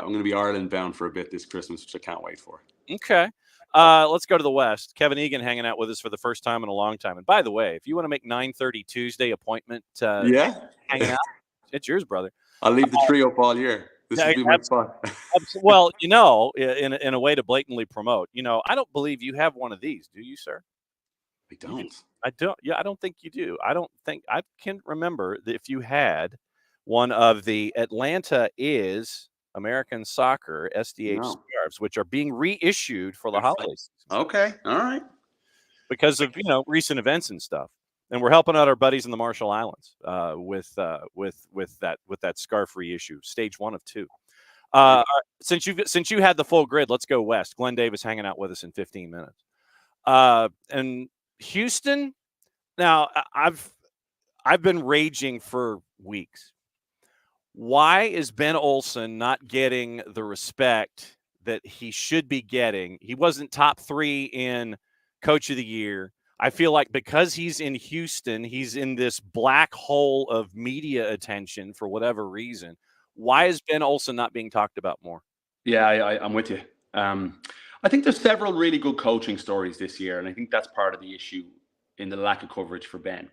C: going to be Ireland bound for a bit this Christmas, which I can't wait for.
A: Okay. Let's go to the West. Kevin Egan hanging out with us for the first time in a long time. And by the way, if you want to make 9:30 Tuesday appointment, hanging out, it's yours, brother.
C: I'll leave the tree up all year. This would be my spot.
A: Well, in a way to blatantly promote, I don't believe you have one of these. Do you, sir?
C: I don't.
A: I don't. Yeah, I don't think you do. I can remember that if you had one of the Atlanta is American Soccer SDH scarves, which are being reissued for the holidays.
C: Okay, all right.
A: Because of recent events and stuff, and we're helping out our buddies in the Marshall Islands with that scarf reissue, stage 1 of 2. Since you had the full grid, let's go west. Glenn Davis hanging out with us in 15 minutes. And Houston. Now I've been raging for weeks. Why is Ben Olsen not getting the respect that he should be getting? He wasn't top 3 in Coach of the Year. I feel like because he's in Houston, he's in this black hole of media attention for whatever reason. Why is Ben Olsen not being talked about more?
D: Yeah, I'm with you. I think there's several really good coaching stories this year, and I think that's part of the issue in the lack of coverage for Ben.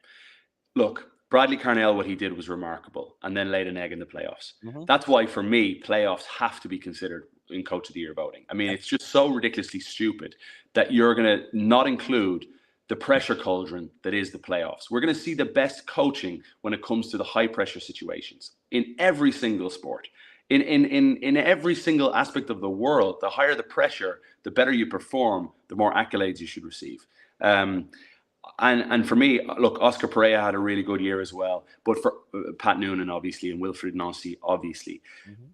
D: Look, Bradley Carnell, what he did was remarkable, and then laid an egg in the playoffs. Mm-hmm. That's why, for me, playoffs have to be considered in Coach of the Year voting. I mean, it's just so ridiculously stupid that you're going to not include the pressure cauldron that is the playoffs. We're going to see the best coaching when it comes to the high pressure situations in every single sport. In every single aspect of the world, the higher the pressure, the better you perform, the more accolades you should receive. And for me, look, Oscar Pereira had a really good year as well. But for Pat Noonan, obviously, and Wilfried Nancy, obviously. Mm-hmm.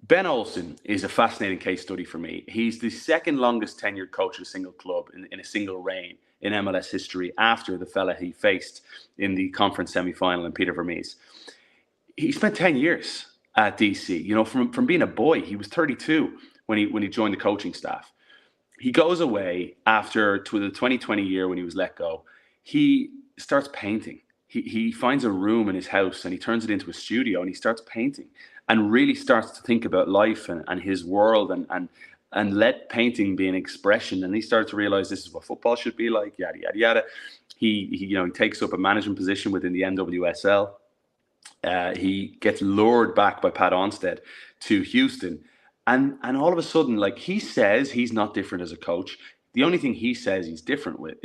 D: Ben Olsen is a fascinating case study for me. He's the second longest tenured coach of a single club in a single reign in MLS history after the fella he faced in the conference semi-final in Peter Vermees. He spent 10 years at DC. You know, from being a boy, he was 32 when he joined the coaching staff. He goes away after to the 2020 year when he was let go. He starts painting. He finds a room in his house and he turns it into a studio and he starts painting and really starts to think about life and his world and let painting be an expression. And he starts to realize this is what football should be like, yada, yada, yada. He takes up a management position within the NWSL. He gets lured back by Pat Onstead to Houston. And all of a sudden, like, he says he's not different as a coach. The only thing he says he's different with,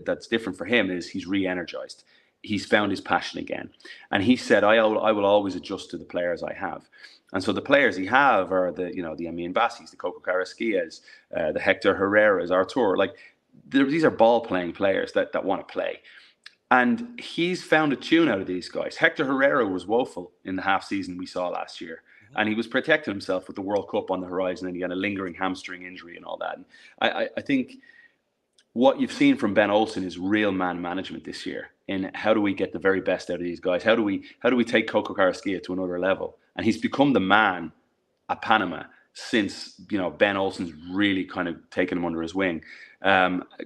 D: that's different for him, is he's re-energized. He's found his passion again. And he said, I will always adjust to the players I have. And so the players he have are the Amin Bassis, the Coco Carrasquillas, the Hector Herreras, Artur. Like, these are ball-playing players that want to play. And he's found a tune out of these guys. Hector Herrera was woeful in the half season we saw last year. And he was protecting himself with the World Cup on the horizon, and he had a lingering hamstring injury and all that. And I think what you've seen from Ben Olsen is real man management this year. In how do we get the very best out of these guys? How do we take Coco Carrasquilla to another level? And he's become the man at Panama since Ben Olsen's really kind of taken him under his wing.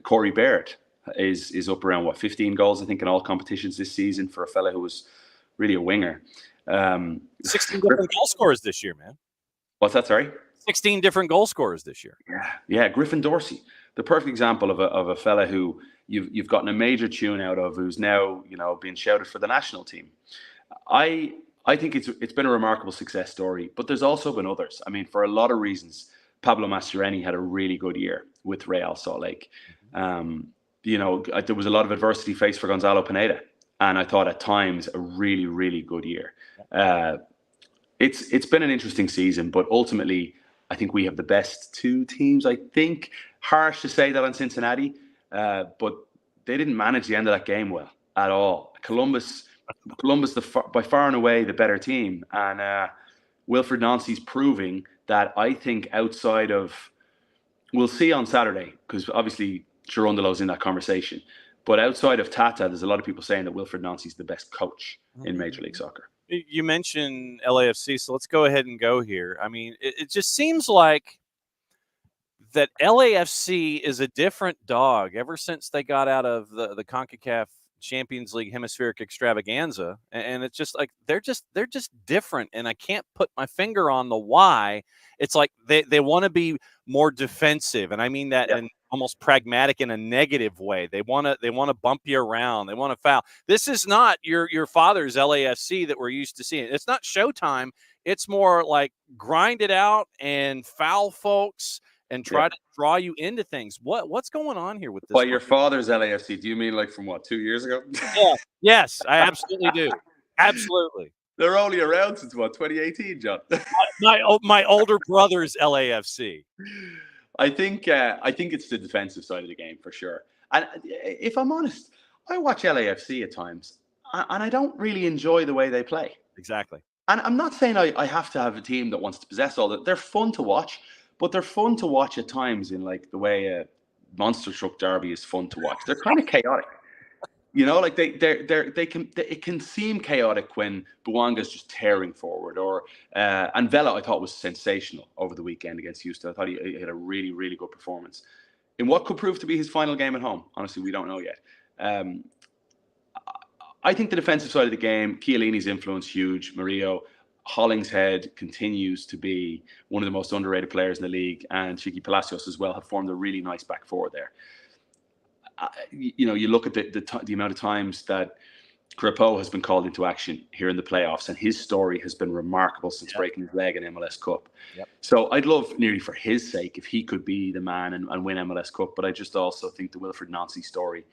D: Corey Baird is up around 15 goals I think in all competitions this season for a fella who was really a winger.
A: 16 different goal scorers this year, man.
D: What's that? Sorry?
A: 16 different goal scorers this year.
D: Yeah. Griffin Dorsey, the perfect example of a fella who you've gotten a major tune out of, who's now being shouted for the national team. I think it's been a remarkable success story, but there's also been others. I mean, for a lot of reasons, Pablo Mastroeni had a really good year with Real Salt Lake. There was a lot of adversity faced for Gonzalo Pineda. And I thought at times a really, really good year. It's been an interesting season, but ultimately I think we have the best two teams. I think harsh to say that on Cincinnati, but they didn't manage the end of that game well at all. Columbus, by far and away the better team, and Wilfried Nancy's proving that. I think outside of, we'll see on Saturday, because obviously Cherundolo's in that conversation. But outside of Tata, there's a lot of people saying that Wilfried Nancy's the best coach in Major League Soccer.
A: You mentioned LAFC, so let's go ahead and go here. I mean, it just seems like that LAFC is a different dog ever since they got out of the CONCACAF Champions League hemispheric extravaganza. And it's just like they're just different. And I can't put my finger on the why. It's like they want to be more defensive. And I mean that in almost pragmatic in a negative way. They want to bump you around. They want to foul. This is not your father's LAFC that we're used to seeing. It's not Showtime. It's more like grind it out and foul folks and try to draw you into things. What's going on here with this?
D: Well, your father's LAFC. Do you mean like from what, 2 years ago?
A: Yeah. Yes, I absolutely do. Absolutely.
D: They're only around since what, 2018, John?
A: My older brother's LAFC.
D: I think it's the defensive side of the game for sure. And if I'm honest, I watch LAFC at times, and I don't really enjoy the way they play.
A: Exactly.
D: And I'm not saying I have to have a team that wants to possess all that. They're fun to watch, but they're fun to watch at times in like the way a monster truck derby is fun to watch. They're kind of chaotic. You know, like it can seem chaotic when Buanga's just tearing forward, or and Vela I thought was sensational over the weekend against Houston. I thought he had a really, really good performance in what could prove to be his final game at home. Honestly, we don't know yet. I think the defensive side of the game, Chiellini's influence huge. Murillo, Hollingshead continues to be one of the most underrated players in the league, and Chiqui Palacios as well have formed a really nice back four there. You know, you look at the amount of times that Crepeau has been called into action here in the playoffs, and his story has been remarkable since breaking his leg in MLS Cup. Yep. So I'd love, nearly for his sake, if he could be the man and win MLS Cup. But I just also think the Wilfried Nancy story,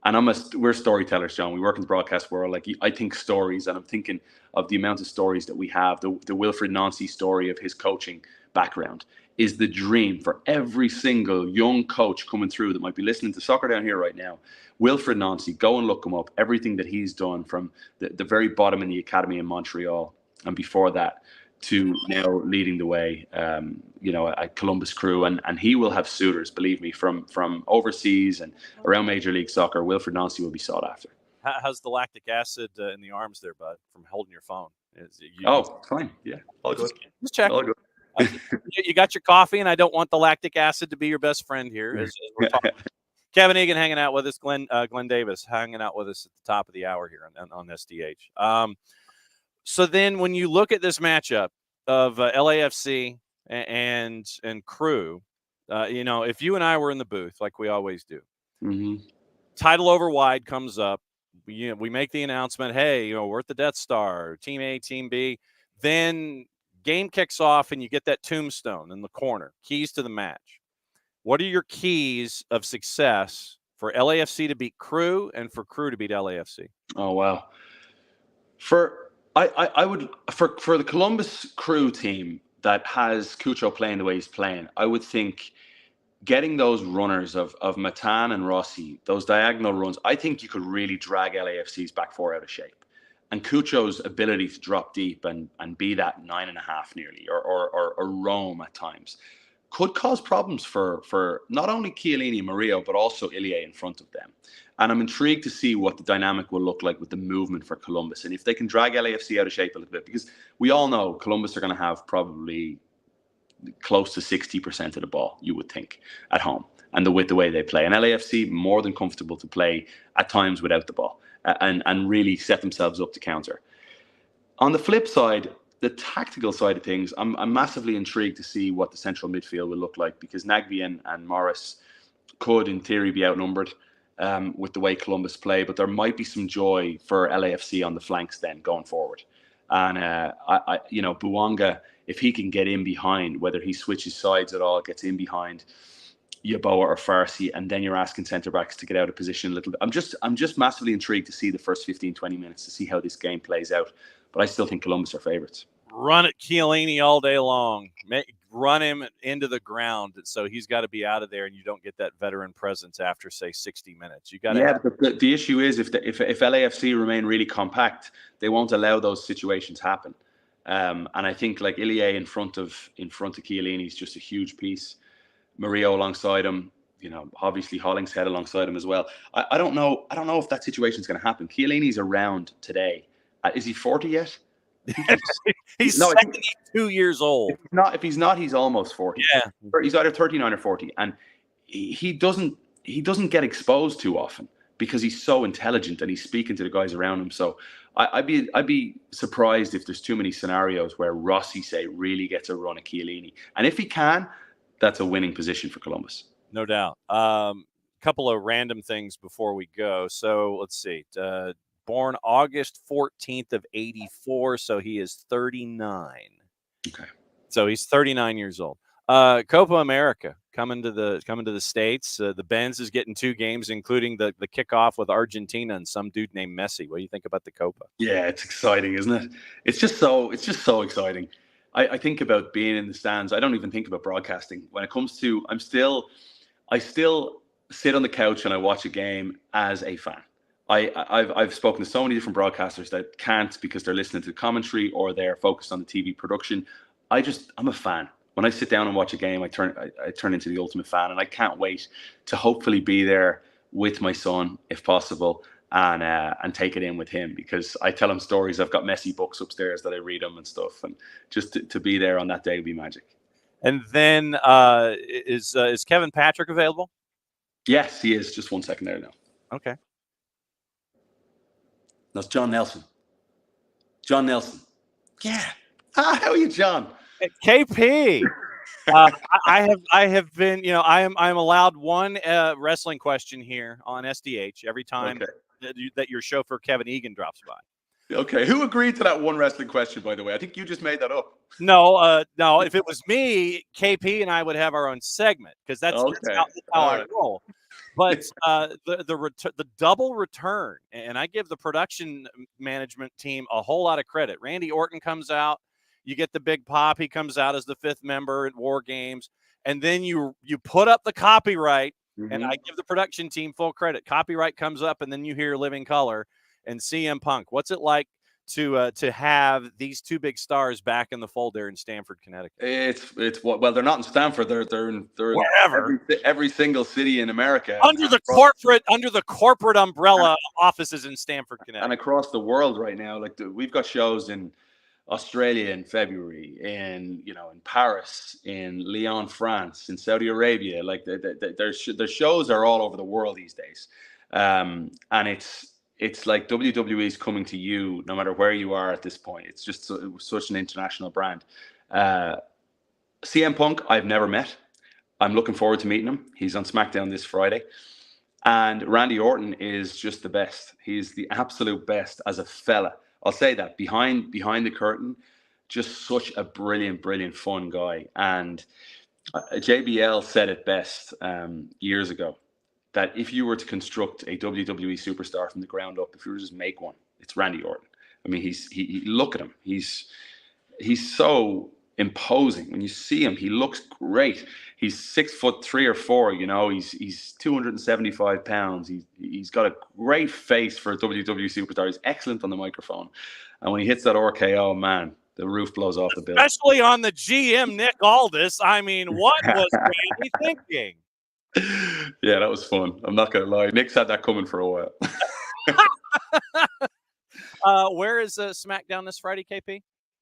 D: and we're storytellers, John. We work in the broadcast world. Like, I think stories, and I'm thinking of the amount of stories that we have. The Wilfried Nancy story of his coaching background is the dream for every single young coach coming through that might be listening to Soccer Down Here right now. Wilfried Nancy, go and look him up. Everything that he's done from the very bottom in the academy in Montreal, and before that to now leading the way, at Columbus Crew. And he will have suitors, believe me, from overseas and around Major League Soccer. Wilfried Nancy will be sought after.
A: How's the lactic acid in the arms there, bud, from holding your phone?
D: Fine. Yeah. All good.
A: Just check.
D: All good.
A: You got your coffee, and I don't want the lactic acid to be your best friend here. As we're talking. Kevin Egan hanging out with us, Glenn Davis hanging out with us at the top of the hour here on SDH. So then when you look at this matchup of LAFC and Crew, if you and I were in the booth like we always do, title over wide comes up. We make the announcement, hey, we're at the Death Star, Team A, Team B. Then game kicks off and you get that tombstone in the corner, keys to the match. What are your keys of success for LAFC to beat Crew and for Crew to beat LAFC?
D: Oh, wow. I would for the Columbus Crew team that has Cucho playing the way he's playing, I would think getting those runners of Matan and Rossi, those diagonal runs, I think you could really drag LAFC's back four out of shape. And Cucho's ability to drop deep and be that 9.5 nearly, or roam at times, could cause problems for not only Chiellini and Murillo, but also Ilie in front of them. And I'm intrigued to see what the dynamic will look like with the movement for Columbus. And if they can drag LAFC out of shape a little bit, because we all know Columbus are going to have probably close to 60% of the ball, you would think, at home, and with the way they play. And LAFC more than comfortable to play at times without the ball and really set themselves up to counter. On the flip side, the tactical side of things, I'm massively intrigued to see what the central midfield will look like, because Nagby and Morris could, in theory, be outnumbered with the way Columbus play, but there might be some joy for LAFC on the flanks then going forward. And Buanga, if he can get in behind, whether he switches sides at all, gets in behind Yeboah or Farsi, and then you're asking centre backs to get out of position a little bit. I'm just massively intrigued to see the first 15-20 minutes to see how this game plays out. But I still think Columbus are favourites.
A: Run at Chiellini all day long. Run him into the ground, so he's got to be out of there, and you don't get that veteran presence after, say, 60 minutes. You got to.
D: Yeah, but the issue is if LAFC remain really compact, they won't allow those situations happen. And I think like Ilie in front of Chiellini is just a huge piece. Murillo alongside him, obviously Hollingshead alongside him as well. I don't know if that situation is going to happen. Chiellini's around today. Is he 40 yet?
A: He's 72 years old.
D: If he's not, he's almost 40. Yeah, he's either 39 or 40, and he doesn't get exposed too often because he's so intelligent and he's speaking to the guys around him. So I'd be surprised if there's too many scenarios where Rossi, say, really gets a run at Chiellini, and if he can, that's a winning position for Columbus.
A: No doubt. Couple of random things before we go. So let's see. Born August 14th of 84, so he is 39.
D: Okay.
A: So he's 39 years old. Copa America coming to the States. The Benz is getting 2 games, including the kickoff with Argentina and some dude named Messi. What do you think about the Copa?
D: Yeah, it's exciting, isn't it? It's just so exciting. I think about being in the stands. I don't even think about broadcasting. When it comes to, I still sit on the couch and I watch a game as a fan. I've spoken to so many different broadcasters that can't because they're listening to the commentary or they're focused on the TV production. I'm a fan. When I sit down and watch a game, I turn into the ultimate fan, and I can't wait to hopefully be there with my son, if possible, and take it in with him, because I tell him stories. I've got Messi books upstairs that I read him and stuff, and just to be there on that day would be magic.
A: And then is Kevin Patrick available?
D: Yes, he is. Just 1 second there now.
A: Okay.
D: That's John Nelson. John Nelson. Yeah. How are you, John?
A: KP. I have been, I am allowed one wrestling question here on SDH every time that your chauffeur Kevin Egan drops by.
D: Okay, who agreed to that one wrestling question, by the way? I think you just made that up.
A: No. If it was me, KP and I would have our own segment, because that's how I roll. But the double return, and I give the production management team a whole lot of credit. Randy Orton comes out. You get the Big Pop. He comes out as the 5th member at War Games. And then you put up the copyright, and I give the production team full credit. Copyright comes up, and then you hear Living Color and CM Punk. What's it like to have these 2 big stars back in the fold there in Stamford, Connecticut?
D: It's well, they're not in Stamford. They're in
A: wherever,
D: every single city in America,
A: under the corporate umbrella offices in Stamford, Connecticut,
D: and across the world right now. Like we've got shows in Australia in February, in Paris, in Lyon, France, in Saudi Arabia. Like their shows are all over the world these days, and it's like WWE's coming to you no matter where you are at this point. It's just such an international brand. CM Punk, I've never met. I'm looking forward to meeting him. He's on SmackDown this Friday. And Randy Orton is just the best. He's the absolute best as a fella. I'll say that. Behind the curtain, just such a brilliant, fun guy. And JBL said it best years ago, that if you were to construct a WWE superstar from the ground up, if you were to just make one, it's Randy Orton. I mean, he look at him. He's so imposing. When you see him, he looks great. He's 6'3" or 4", he's 275 pounds. He's got a great face for a WWE superstar. He's excellent on the microphone. And when he hits that RKO, man, the roof blows off the building.
A: Especially on the GM, Nick Aldis. I mean, what was Randy thinking?
D: Yeah, that was fun. I'm not going to lie. Nick's had that coming for a
A: while. Where is SmackDown this Friday, KP?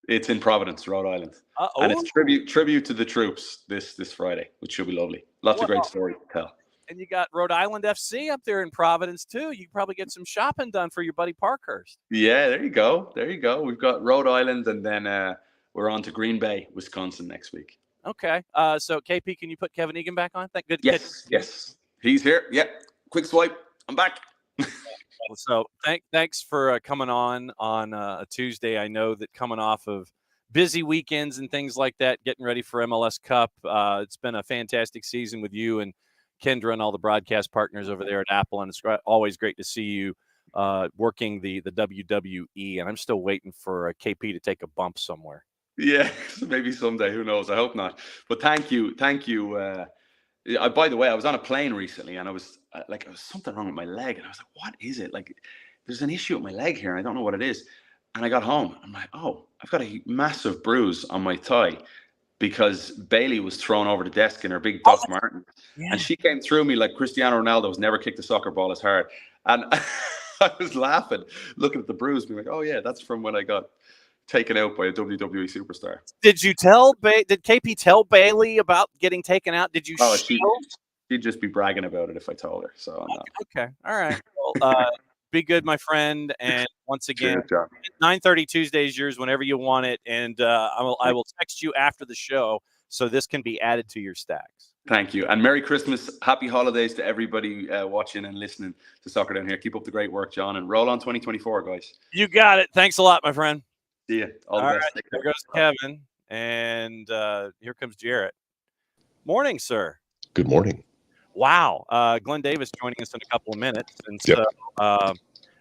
D: It's in Providence, Rhode Island. And it's tribute to the troops this Friday, which should be lovely. Lots of great stories to tell.
A: And you got Rhode Island FC up there in Providence, too. You can probably get some shopping done for your buddy Parkhurst.
D: Yeah, there you go. We've got Rhode Island, and then we're on to Green Bay, Wisconsin next week.
A: Okay. So, KP, can you put Kevin Egan back on?
D: Yes. He's here. Yep. Quick swipe. I'm back.
A: So thanks for coming on a Tuesday. I know that coming off of busy weekends and things like that, getting ready for MLS Cup, it's been a fantastic season with you and Kendra and all the broadcast partners over there at Apple, and it's always great to see you working the WWE, and I'm still waiting for KP to take a bump somewhere.
D: Yeah, maybe someday. Who knows? I hope not. But thank you. By the way, I was on a plane recently, and I was something wrong with my leg, and I was like, "What is it? Like, there's an issue with my leg here, and I don't know what it is." And I got home, I'm like, "Oh, I've got a massive bruise on my thigh because Bailey was thrown over the desk in her big Doc Martin, and she came through me like Cristiano Ronaldo has never kicked a soccer ball as hard." And I was laughing, looking at the bruise, being like, "Oh yeah, that's from when I got taken out by a WWE superstar."
A: Did you did KP tell Bailey about getting taken out? Did you?
D: Oh, she'd just be bragging about it if I told her. So
A: okay, all right. Well, be good, my friend. And once again, 9:30 Tuesday is yours whenever you want it, and I will text you after the show so this can be added to your stacks.
D: Thank you, and Merry Christmas, Happy Holidays to everybody watching and listening to Soccer Down Here. Keep up the great work, John, and roll on 2024, guys.
A: You got it. Thanks a lot, my friend.
D: See you. All the best.
A: Right, there goes Kevin. And here comes Jarrett. Morning, sir.
E: Good morning.
A: Wow. Glenn Davis joining us in a couple of minutes. And
E: Yep.
A: so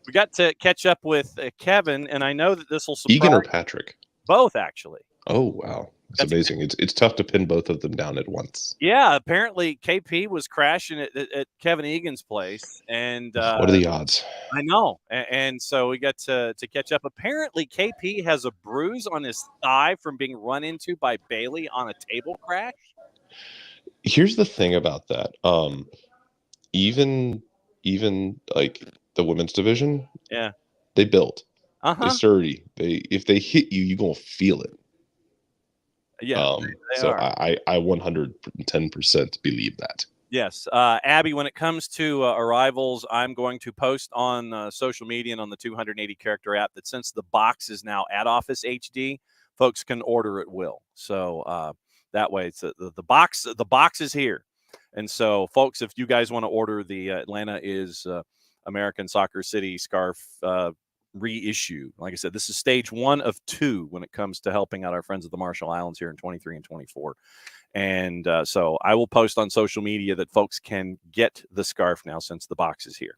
A: we got to catch up with Kevin, and I know that this will surprise
E: Egan or Patrick?
A: both, actually.
E: Oh, wow. That's amazing. It's tough to pin both of them down at once.
A: Yeah, apparently KP was crashing at Kevin Egan's place. And
E: What are the odds?
A: I know. And so we got to catch up. Apparently, KP has a bruise on his thigh from being run into by Bailey on a table crash.
E: Here's the thing about that. Even like the women's division,
A: Yeah.
E: they built.
A: Uh-huh.
E: They're sturdy. If they hit you, you're gonna feel it.
A: Yeah. They
E: so
A: are.
E: I 110% believe that.
A: Yes. Abby, when it comes to arrivals, I'm going to post on social media and on the 280 character app that since the box is now at Office HD, folks can order at will. So that way, it's the box is here. And so, folks, if you guys want to order the Atlanta is American Soccer City scarf reissue, like I said, this is stage 1 of 2 when it comes to helping out our friends of the Marshall Islands here in 23 and 24. And so I will post on social media that folks can get the scarf now since the box is here.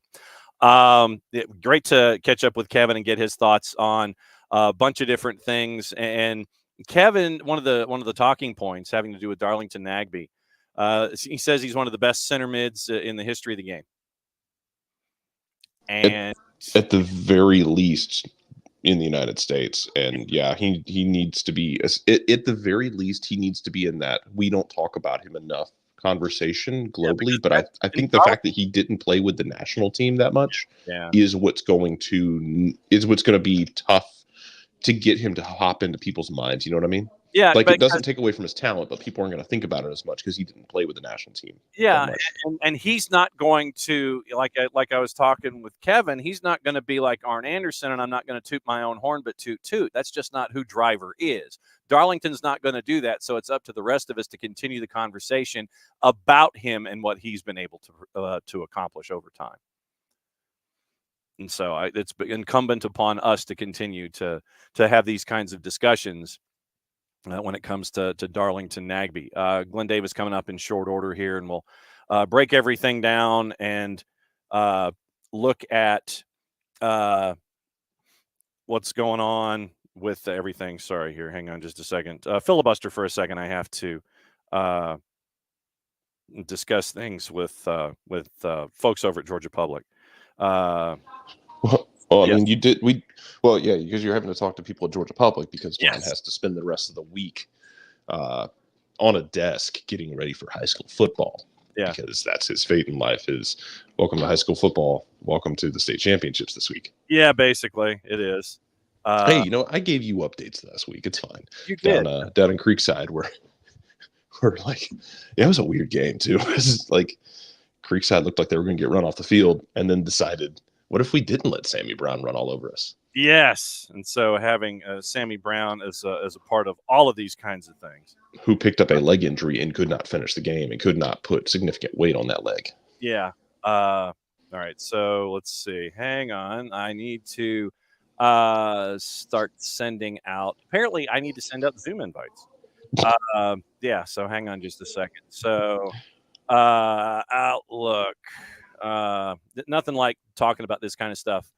A: Great to catch up with Kevin and get his thoughts on a bunch of different things. And Kevin, one of the talking points having to do with Darlington Nagbe, he says he's one of the best center mids in the history of the game. And
E: at the very least in the United States. And yeah, he needs to be at the very least, he needs to be in that we don't talk about him enough conversation globally. But I think the fact that he didn't play with the national team that much is what's going to be tough to get him to hop into people's minds. You know what I mean?
A: Yeah,
E: like it doesn't take away from his talent, but people aren't going to think about it as much because he didn't play with the national team.
A: Yeah, and he's not going to like I was talking with Kevin. He's not going to be like Arn Anderson, and I'm not going to toot my own horn, but toot. That's just not who Driver is. Darlington's not going to do that, so it's up to the rest of us to continue the conversation about him and what he's been able to accomplish over time. And so it's incumbent upon us to continue to have these kinds of discussions. When it comes to Darlington Nagbe. Glenn Davis coming up in short order here, and we'll break everything down and look at what's going on with everything. Sorry here. Hang on just a second. Filibuster for a second. I have to discuss things with folks over at Georgia Public.
E: Well, I mean, because you're having to talk to people at Georgia Public because John has to spend the rest of the week on a desk getting ready for high school football. Yeah, because that's his fate in life is welcome to high school football. Welcome to the state championships this week.
A: Yeah, basically it is.
E: Hey, I gave you updates last week. It's fine.
A: You did.
E: Down in Creekside, we're like, it was a weird game too. It's like Creekside looked like they were going to get run off the field, and then decided, what if we didn't let Sammy Brown run all over us?
A: Yes, and so having Sammy Brown as a part of all of these kinds of things.
E: Who picked up a leg injury and could not finish the game and could not put significant weight on that leg.
A: Yeah. All right, so let's see. Hang on. I need to start sending out. Apparently, I need to send out Zoom invites. Yeah, so hang on just a second. So Outlook. Nothing like talking about this kind of stuff.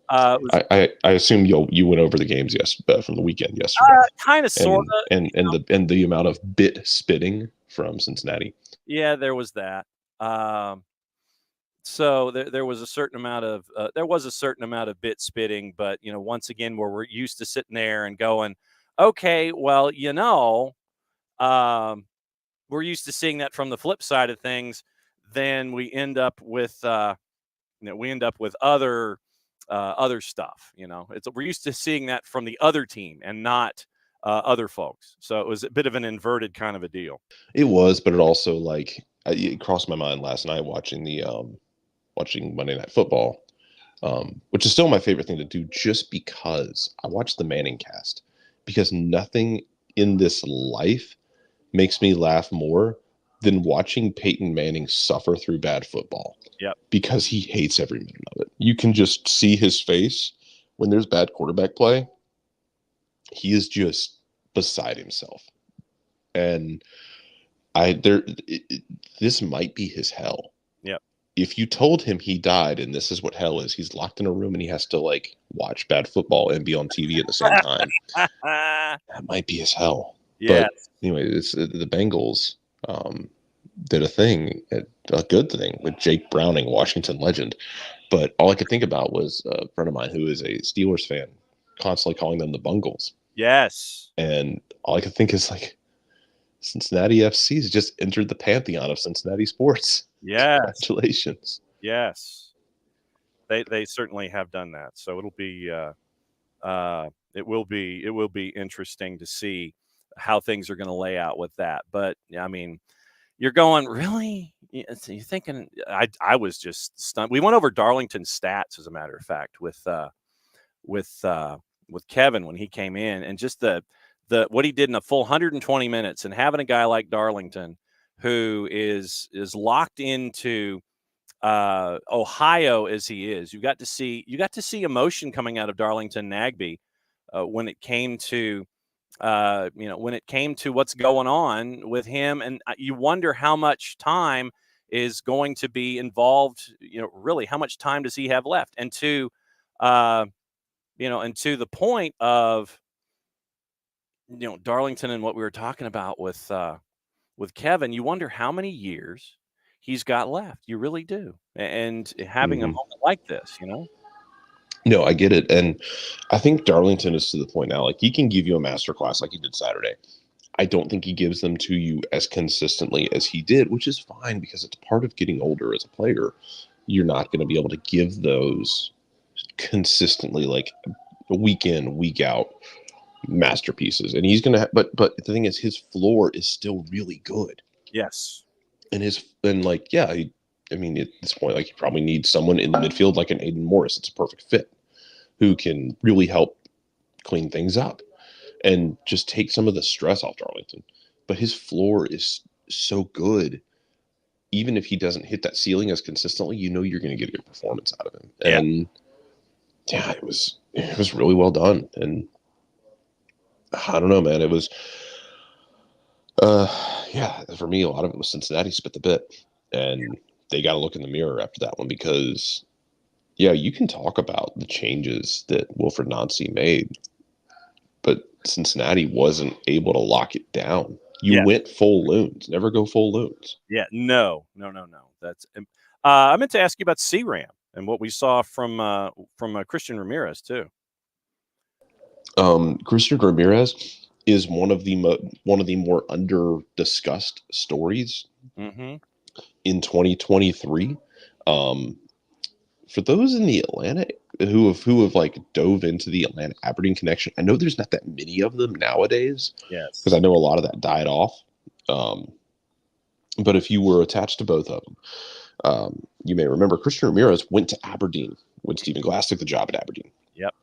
E: I assume you went over the games from the weekend yesterday.
A: Kind of, sort of,
E: and the amount of bit spitting from Cincinnati.
A: Yeah, there was that. So there was a certain amount of bit spitting, but once again, where we're used to sitting there and going, okay, well, we're used to seeing that from the flip side of things. Then we end up with other stuff. We're used to seeing that from the other team and not other folks. So it was a bit of an inverted kind of a deal.
E: It was, but it also it crossed my mind last night watching Monday Night Football, which is still my favorite thing to do, just because I watched the Manning cast, because nothing in this life makes me laugh more than watching Peyton Manning suffer through bad football.
A: Yep. Because
E: he hates every minute of it. You can just see his face when there's bad quarterback play. He is just beside himself. And this might be his hell.
A: Yep.
E: If you told him he died and this is what hell is, he's locked in a room and he has to like watch bad football and be on TV at the same time. That might be his hell.
A: Yes.
E: But anyway, it's the Bengals did a good thing with Jake Browning, Washington legend. But all I could think about was a friend of mine who is a Steelers fan, constantly calling them the Bungles.
A: Yes.
E: And all I could think is like, Cincinnati FC has just entered the pantheon of Cincinnati sports.
A: Yes.
E: Congratulations.
A: Yes. They certainly have done that. So it'll be it will be interesting to see how things are going to lay out with that. But I mean, you're going, really? You're thinking, I was just stunned. We went over Darlington's stats, as a matter of fact, with Kevin when he came in, and just the what he did in a full 120 minutes, and having a guy like Darlington who is locked into Ohio as he is. You got to see emotion coming out of Darlington Nagbe when it came to what's going on with him, and you wonder how much time is going to be involved. Really, how much time does he have left? And to the point of Darlington and what we were talking about with Kevin, you wonder how many years he's got left. You really do. And having a moment like this,
E: No, I get it. And I think Darlington is to the point now, like he can give you a masterclass like he did Saturday. I don't think he gives them to you as consistently as he did, which is fine because it's part of getting older as a player. You're not going to be able to give those consistently, like week in, week out masterpieces. And he's going to, but the thing is, his floor is still really good.
A: Yes.
E: And at this point, like, you probably need someone in the midfield like an Aiden Morris. It's a perfect fit who can really help clean things up and just take some of the stress off Darlington. But his floor is so good. Even if he doesn't hit that ceiling as consistently, you're going to get a good performance out of him.
A: Yeah.
E: And yeah, it was really well done. And I don't know, man, it was, for me, a lot of it was Cincinnati spit the bit, and they got to look in the mirror after that one because, yeah, you can talk about the changes that Wilfred Nancy made, but Cincinnati wasn't able to lock it down. You went full loons. Never go full loons.
A: Yeah, no. That's. I meant to ask you about C-Ram and what we saw from Christian Ramirez too.
E: Christian Ramirez is one of the more under discussed stories in 2023. For those in the Atlanta who have like dove into the Atlanta Aberdeen connection, I know there's not that many of them nowadays.
A: Yes,
E: because I know a lot of that died off. But if you were attached to both of them, you may remember Christian Ramirez went to Aberdeen when Stephen Glass took the job at Aberdeen.
A: Yep.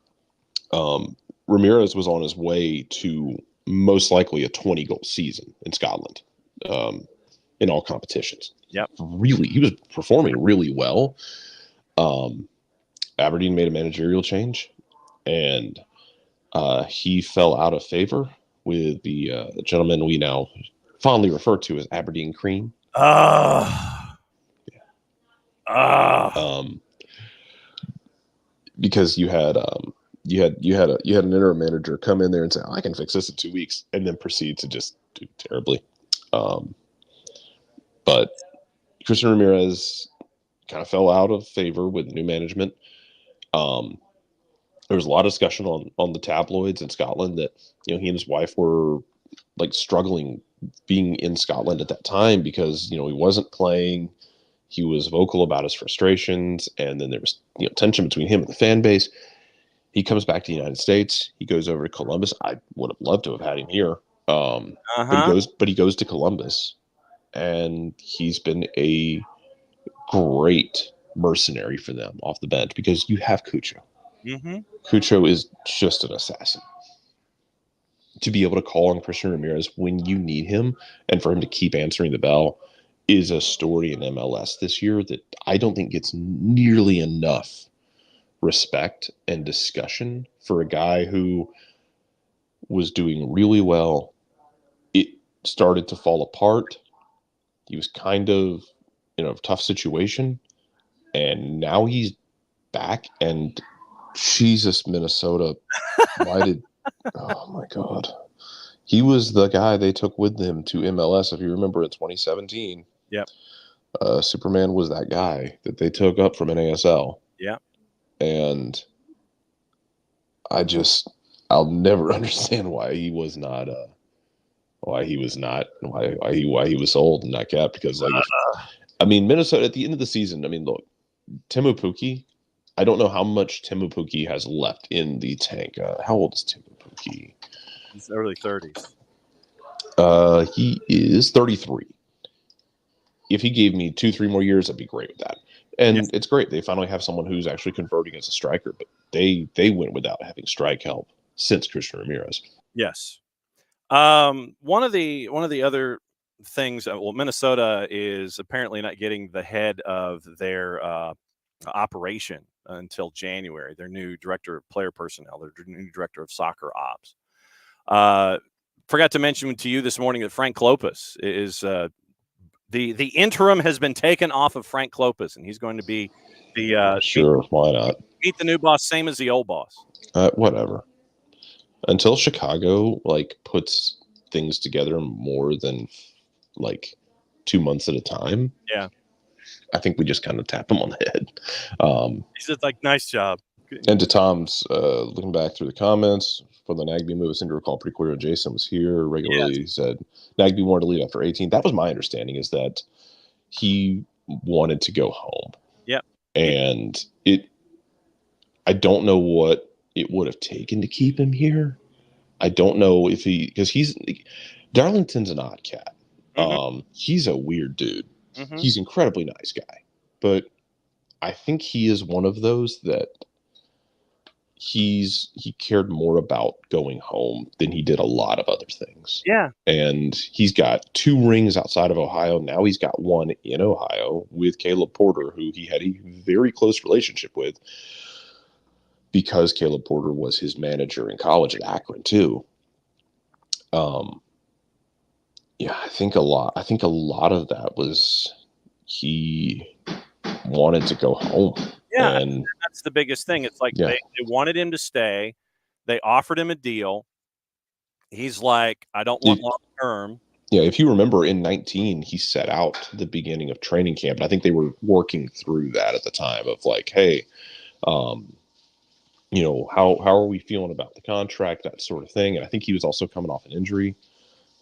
E: Ramirez was on his way to most likely a 20-goal season in Scotland, in all competitions.
A: Yep.
E: Really, he was performing really well. Aberdeen made a managerial change, and he fell out of favor with the gentleman we now fondly refer to as Aberdeen Cream. Because you had an interim manager come in there and say, "I can fix this in 2 weeks," and then proceed to just do terribly. But Christian Ramirez kind of fell out of favor with new management. There was a lot of discussion on the tabloids in Scotland that he and his wife were like struggling being in Scotland at that time because he wasn't playing. He was vocal about his frustrations, and then there was tension between him and the fan base. He comes back to the United States. He goes over to Columbus. I would have loved to have had him here, but he goes to Columbus, and he's been a great mercenary for them off the bench because you have Cucho. Cucho is just an assassin. To be able to call on Christian Ramirez when you need him and for him to keep answering the bell is a story in MLS this year that I don't think gets nearly enough respect and discussion for a guy who was doing really well. It started to fall apart. He was kind of in a tough situation, and now he's back. And Jesus, Minnesota, why did? Oh my God, he was the guy they took with them to MLS. If you remember, in 2017,
A: Yep.
E: Superman was that guy that they took up from NASL.
A: Yeah.
E: And I'll never understand why he was not why he was sold and not kept, because Minnesota at the end of the season, look, Teemu Pukki, I don't know how much Teemu Pukki has left in the tank. How old is Teemu Pukki?
A: He's early 30s.
E: He is 33. If he gave me 2-3 more years, I'd be great with that. And
A: Yes.
E: It's great. They finally have someone who's actually converting as a striker, but they went without having strike help since Christian Ramirez.
A: Yes. One of the other things, Minnesota is apparently not getting the head of their operation until January. Their new director of player personnel, their new director of soccer ops. Forgot to mention to you this morning that Frank Klopas is the interim has been taken off of Frank Klopas, and he's going to be the
E: Sure, why not?
A: meet the new boss, same as the old boss.
E: Whatever. Until Chicago puts things together more than 2 months at a time.
A: Yeah.
E: I think we just kind of tap him on the head.
A: He's just like, nice job.
E: And to Tom's, looking back through the comments for the Nagbe move, I seem to recall pretty clear Jason was here regularly. He said Nagbe wanted to leave after 18. That was my understanding, is that he wanted to go home.
A: Yep.
E: And I don't know what it would have taken to keep him here. I don't know if because Darlington's an odd cat.
A: Mm-hmm.
E: He's a weird dude.
A: Mm-hmm.
E: He's an incredibly nice guy, but I think he is one of those that he cared more about going home than he did a lot of other things.
A: Yeah.
E: And he's got 2 rings outside of Ohio. Now he's got one in Ohio with Caleb Porter, who he had a very close relationship with, because Caleb Porter was his manager in college at Akron too. I think a lot of that was he wanted to go home.
A: Yeah,
E: and
A: that's the biggest thing. It's like they wanted him to stay. They offered him a deal. He's like, I don't want long term.
E: Yeah, if you remember, in 19, he set out the beginning of training camp, and I think they were working through that at the time of hey, how are we feeling about the contract, that sort of thing. And I think he was also coming off an injury.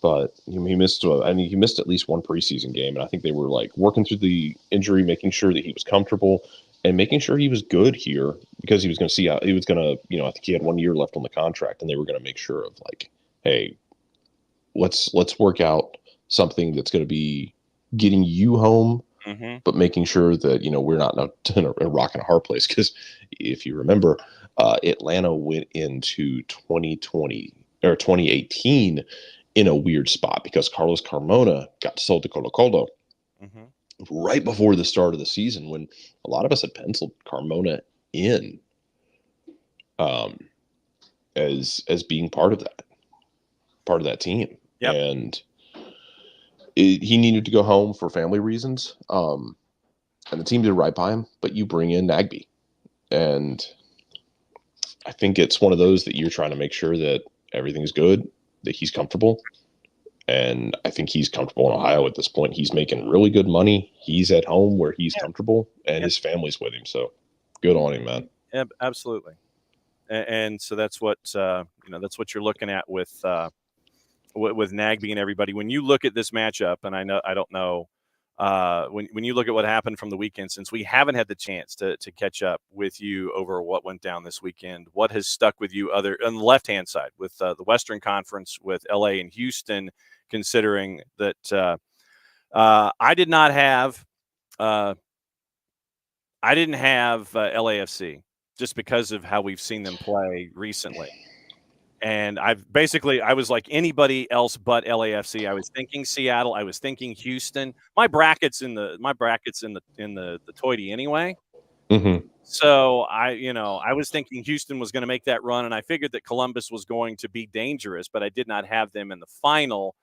E: But he missed at least one preseason game, and I think they were working through the injury, making sure that he was comfortable and making sure he was good here, because he was going to see how he was going to. I think he had 1 year left on the contract, and they were going to make sure of hey, let's work out something that's going to be getting you home, but making sure that we're not in a rock and a hard place. Because if you remember, Atlanta went into 2020 or 2018. In a weird spot, because Carlos Carmona got sold to Colo-Colo right before the start of the season, when a lot of us had penciled Carmona in as being part of that team.
A: Yep.
E: And he needed to go home for family reasons, and the team did right by him. But you bring in Nagbe, and I think it's one of those that you're trying to make sure that everything's good, that he's comfortable. And I think he's comfortable in Ohio at this point. He's making really good money. He's at home where he's comfortable, and his family's with him. So good on him, man.
A: Yeah, absolutely. And so that's what that's what you're looking at with Nagbe and everybody. When you look at this matchup, and I don't know when you look at what happened from the weekend, since we haven't had the chance to catch up with you over what went down this weekend, what has stuck with you other on the left-hand side with the Western Conference with LA and Houston, considering that I didn't have LAFC just because of how we've seen them play recently. And I was like anybody else but LAFC. I was thinking Seattle. I was thinking Houston. My bracket's in the Toity anyway.
E: Mm-hmm.
A: So I was thinking Houston was going to make that run, and I figured that Columbus was going to be dangerous, but I did not have them in the final.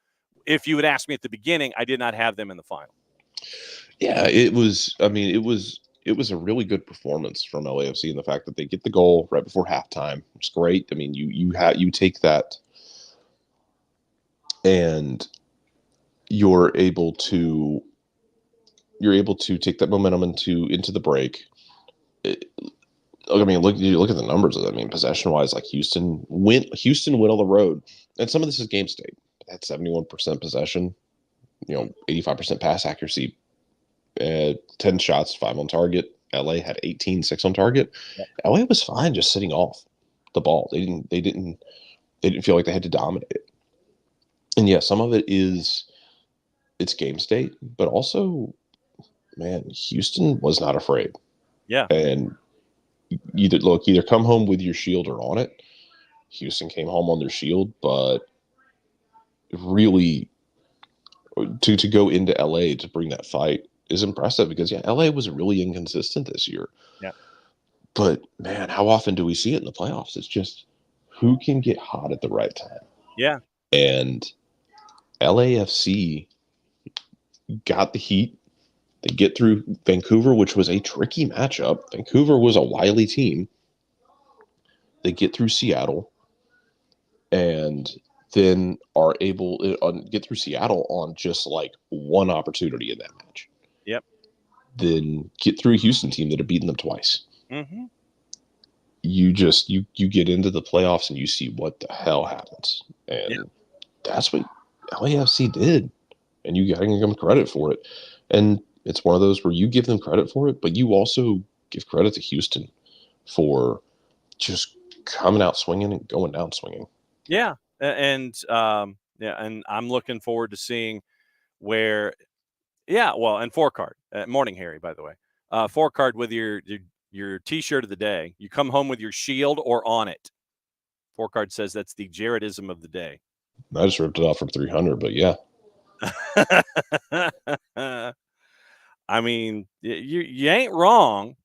A: If you had asked me at the beginning, I did not have them in the final.
E: Yeah, it was. I mean, it was a really good performance from LAFC, and the fact that they get the goal right before halftime, it's great. I mean, you take that, and you're able to take that momentum into the break. I mean, look at the numbers. I mean, possession wise, like Houston went on the road, and some of this is game state. That's 71% possession, 85% pass accuracy, 10 shots, 5 on target. LA had 18, 6 on target.
A: Yep.
E: LA was fine just sitting off the ball. They didn't feel like they had to dominate it. And yeah, some of it's game state, but also, man, Houston was not afraid.
A: Yeah.
E: And either come home with your shield or on it. Houston came home on their shield, but really to go into LA to bring that fight is impressive because LA was really inconsistent this year.
A: Yeah.
E: But man, how often do we see it in the playoffs? It's just who can get hot at the right time.
A: Yeah.
E: And LAFC got the heat. They get through Vancouver, which was a tricky matchup. Vancouver was a wily team. They get through Seattle and then are able to get through Seattle on just like one opportunity in that match.
A: Yep.
E: Then get through a Houston team that had beaten them twice.
A: Mm-hmm.
E: You get into the playoffs and you see what the hell happens. And that's what LAFC did. And you got to give them credit for it. And it's one of those where you give them credit for it, but you also give credit to Houston for just coming out swinging and going down swinging.
A: Yeah. And I'm looking forward to seeing where, and 4-card. Morning, Harry, by the way. 4-card with your T-shirt of the day. You come home with your shield or on it. 4-card says that's the Jaredism of the day.
E: I just ripped it off from 300, but yeah.
A: I mean, you ain't wrong,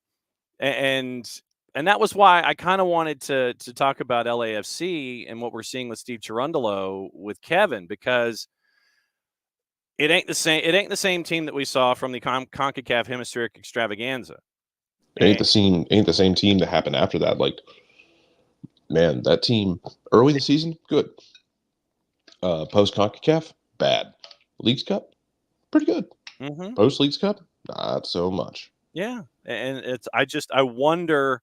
A: and that was why I kind of wanted to talk about LAFC and what we're seeing with Steve Cherundolo with Kevin, because it ain't the same. It ain't the same team that we saw from the CONCACAF Hemispheric Extravaganza.
E: It ain't the same team that happened after that. Like, man, that team early in the season, good. Post CONCACAF, bad. Leagues Cup, pretty good.
A: Mm-hmm.
E: Post Leagues Cup, not so much.
A: Yeah, and I wonder.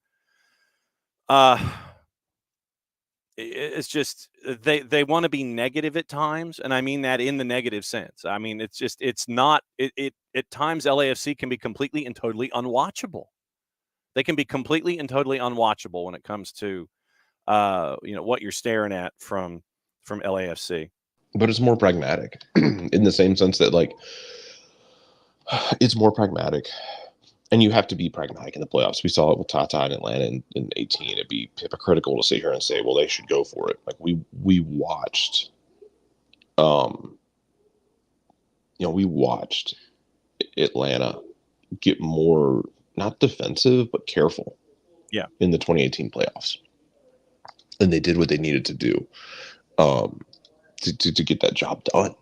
A: It's just they want to be negative at times, and I mean that in the negative sense. I mean, it's not it at times LAFC can be completely and totally unwatchable. They can be completely and totally unwatchable when it comes to what you're staring at from LAFC.
E: But it's more pragmatic in the same sense that, like, it's more pragmatic. And you have to be pragmatic in the playoffs. We saw it with Tata in Atlanta in 18. It'd be hypocritical to sit here and say, well, they should go for it. Like, we watched Atlanta get more, not defensive, but careful.
A: Yeah.
E: In the 2018 playoffs. And they did what they needed to do to get that job done.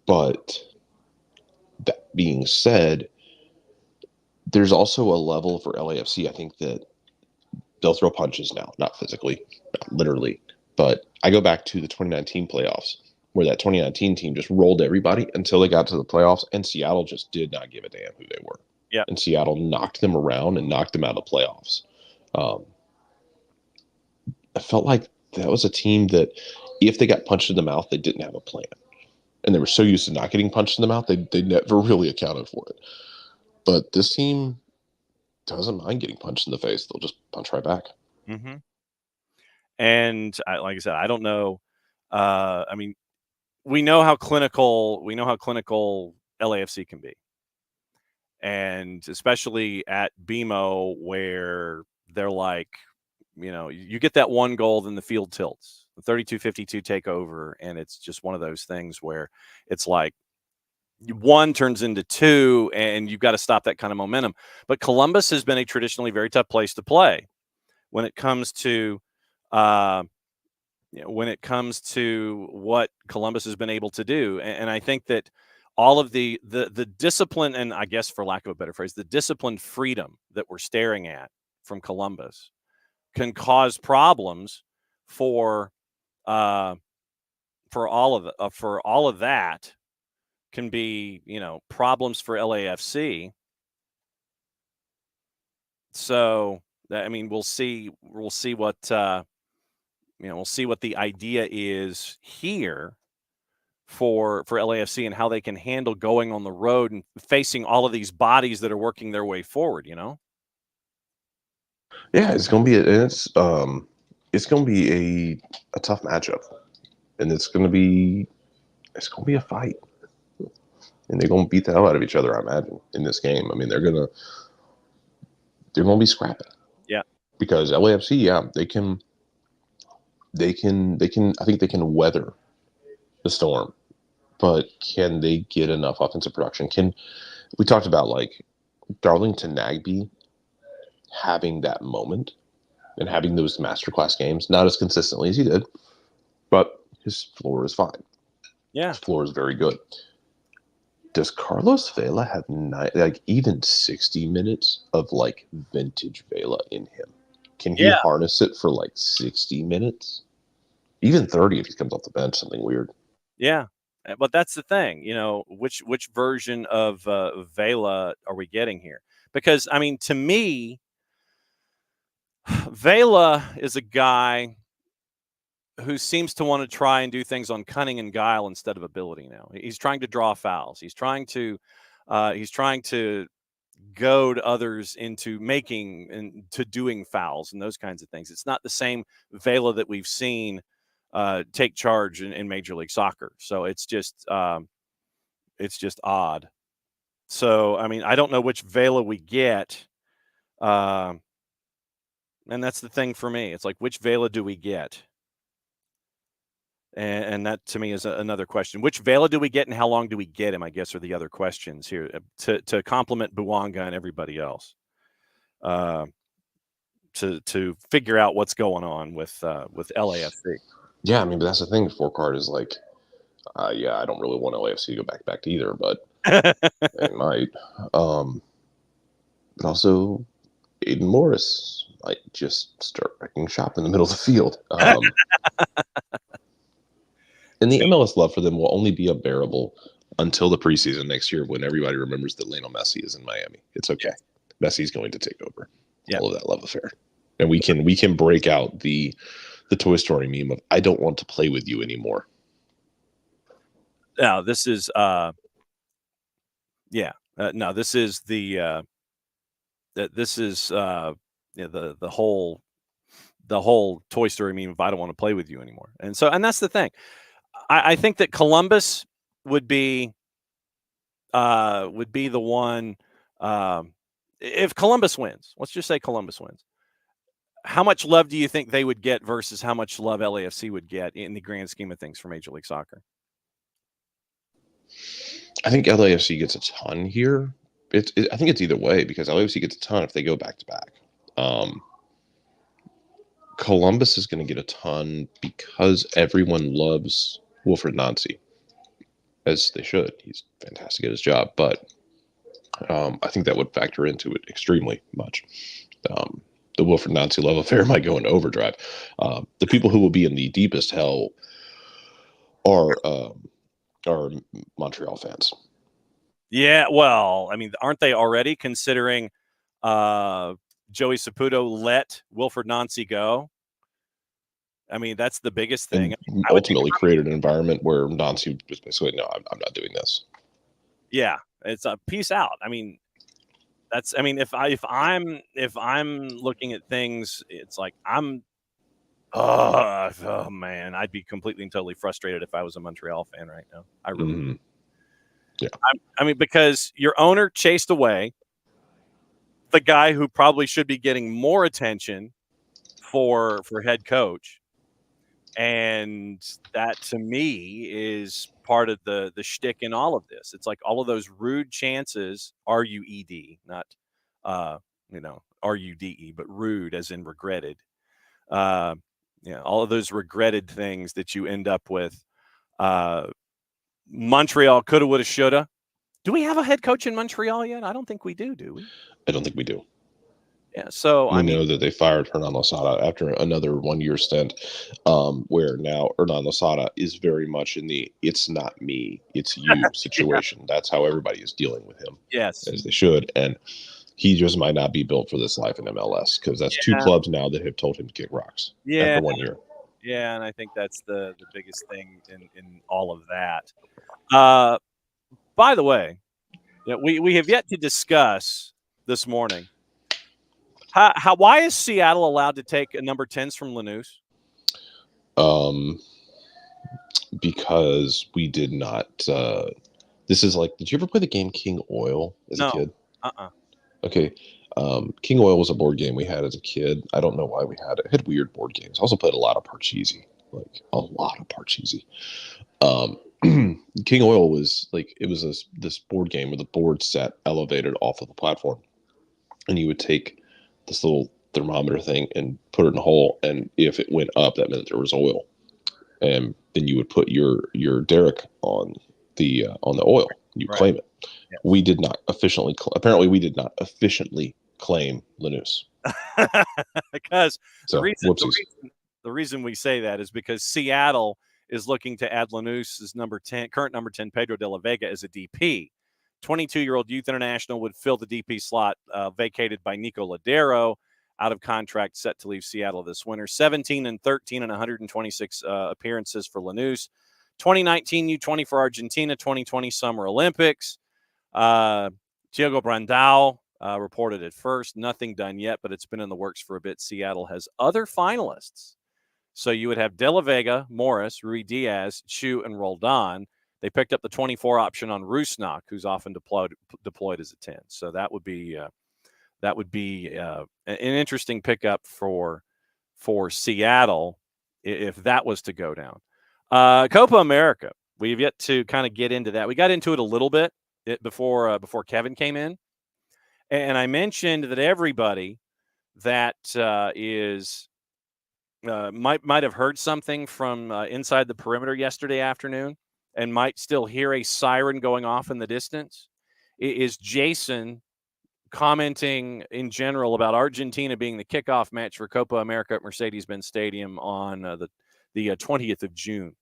E: But that being said, there's also a level for LAFC, I think, that they'll throw punches now, not physically, not literally. But I go back to the 2019 playoffs, where that 2019 team just rolled everybody until they got to the playoffs, and Seattle just did not give a damn who they were.
A: Yeah.
E: And Seattle knocked them around and knocked them out of the playoffs. I felt like that was a team that if they got punched in the mouth, they didn't have a plan. And they were so used to not getting punched in the mouth, they never really accounted for it. But this team doesn't mind getting punched in the face. They'll just punch right back.
A: Mm-hmm. And like I said, I don't know. I mean, we know how clinical LAFC can be. And especially at BMO, where they're like, you get that one goal, then the field tilts. The 32-52 takeover, and it's just one of those things where it's like, one turns into two, and you've got to stop that kind of momentum. But Columbus has been a traditionally very tough place to play when it comes to when it comes to what Columbus has been able to do. And I think that all of the discipline, and I guess for lack of a better phrase, the disciplined freedom that we're staring at from Columbus can cause problems for all of that can be, problems for LAFC. So I mean, we'll see what we'll see what the idea is here for LAFC and how they can handle going on the road and facing all of these bodies that are working their way forward.
E: Yeah, it's gonna be it's gonna be a tough matchup, and it's gonna be a fight, and they're gonna beat the hell out of each other. I imagine in this game. I mean, they're gonna be scrapping.
A: Yeah,
E: because LAFC, yeah, they can. I think they can weather the storm, but can they get enough offensive production? We talked about like Darlington Nagbe having that moment and having those masterclass games, not as consistently as he did, but his floor is fine.
A: Yeah,
E: his floor is very good. Does Carlos Vela have even 60 minutes of like vintage Vela in him? Can he harness it for like 60 minutes? Even 30 if he comes off the bench, something weird.
A: Yeah, but that's the thing, which version of Vela are we getting here? Because, I mean, to me, Vela is a guy who seems to want to try and do things on cunning and guile instead of ability now. He's trying to draw fouls. He's trying to goad others into making and to doing fouls and those kinds of things. It's not the same Vela that we've seen take charge in Major League Soccer. So it's just odd. So, I mean, I don't know which Vela we get. And that's the thing for me. It's like, which Vela do we get? And that to me is another question. Which Vela do we get and how long do we get him, I guess, are the other questions here to complement Bouanga and everybody else. To figure out what's going on with LAFC.
E: Yeah, I mean, but that's the thing. Four card is like, I don't really want LAFC to go back to either, but they might. But also, Aiden Morris might just start wrecking shop in the middle of the field. And the MLS love for them will only be unbearable until the preseason next year when everybody remembers that Lionel Messi is in Miami. It's okay. Messi's going to take over all of that love affair. And we can break out the Toy Story meme of I don't want to play with you anymore.
A: Now this is the whole Toy Story meme of I don't want to play with you anymore. And that's the thing. I think that Columbus would be the one if Columbus wins. Let's just say Columbus wins. How much love do you think they would get versus how much love LAFC would get in the grand scheme of things for Major League Soccer?
E: I think LAFC gets a ton here. I think it's either way because LAFC gets a ton if they go back to back. Columbus is going to get a ton because everyone loves Wilfred Nancy, as they should. He's fantastic at his job, but I think that would factor into it extremely much. The Wilfred Nancy love affair might go into overdrive. The people who will be in the deepest hell are Montreal fans.
A: Yeah, well, I mean, aren't they already considering Joey Saputo let Wilfred Nancy go? I mean, that's the biggest thing.
E: And ultimately created an environment where Nancy was basically, no, I'm not doing this.
A: Yeah, it's a peace out. I mean, if I'm looking at things, it's like oh man, I'd be completely and totally frustrated if I was a Montreal fan right now. I really.
E: Mm-hmm. Yeah.
A: I mean, because your owner chased away the guy who probably should be getting more attention for head coach. And that to me is part of the shtick in all of this. It's like all of those rude chances, RUED, not RUDE, but rude as in regretted. All of those regretted things that you end up with. Montreal coulda, woulda, shoulda. Do we have a head coach in Montreal yet? I don't think we do we?
E: I don't think we do.
A: Yeah, so
E: we know that they fired Hernan Losada after another 1-year stint, where now Hernan Losada is very much in the "it's not me, it's you" situation. Yeah. That's how everybody is dealing with him.
A: Yes,
E: as they should, and he just might not be built for this life in MLS, because that's 2 clubs now that have told him to kick rocks after 1 year.
A: Yeah, and I think that's the biggest thing in all of that. By the way, we have yet to discuss this morning. Why is Seattle allowed to take number 10s from Lanús?
E: Because we did not. This is like, did you ever play the game King Oil as a kid? Okay. King Oil was a board game we had as a kid. I don't know why we had it. It had weird board games. I also played a lot of Parcheesi. Like a lot of Parcheesi. King Oil was like, it was this board game with a board set elevated off of the platform, and you would take this little thermometer thing and put it in a hole, and if it went up, that meant there was oil, and then you would put your derrick on the oil. You claim it. Yes. We did not efficiently. Apparently, we did not efficiently claim Lanús.
A: Because the reason we say that is because Seattle is looking to add Lanús's current number 10, Pedro de la Vega, as a DP. 22-year-old youth international would fill the DP slot vacated by Nico Ladero, out of contract, set to leave Seattle this winter. 17-13 and 126 appearances for Lanús. 2019 U20 for Argentina. 2020 Summer Olympics. Thiago Brandao reported at first. Nothing done yet, but it's been in the works for a bit. Seattle has other finalists. So you would have De La Vega, Morris, Rui Diaz, Chu, and Roldan. They picked up the 24 option on Rusnak, who's often deployed as a 10. So that would be an interesting pickup for Seattle if that was to go down. Copa America, we've yet to kind of get into that. We got into it a little bit before Kevin came in, and I mentioned that everybody that might have heard something from inside the perimeter yesterday afternoon, and might still hear a siren going off in the distance, is Jason commenting in general about Argentina being the kickoff match for Copa America at Mercedes-Benz Stadium on the 20th of June.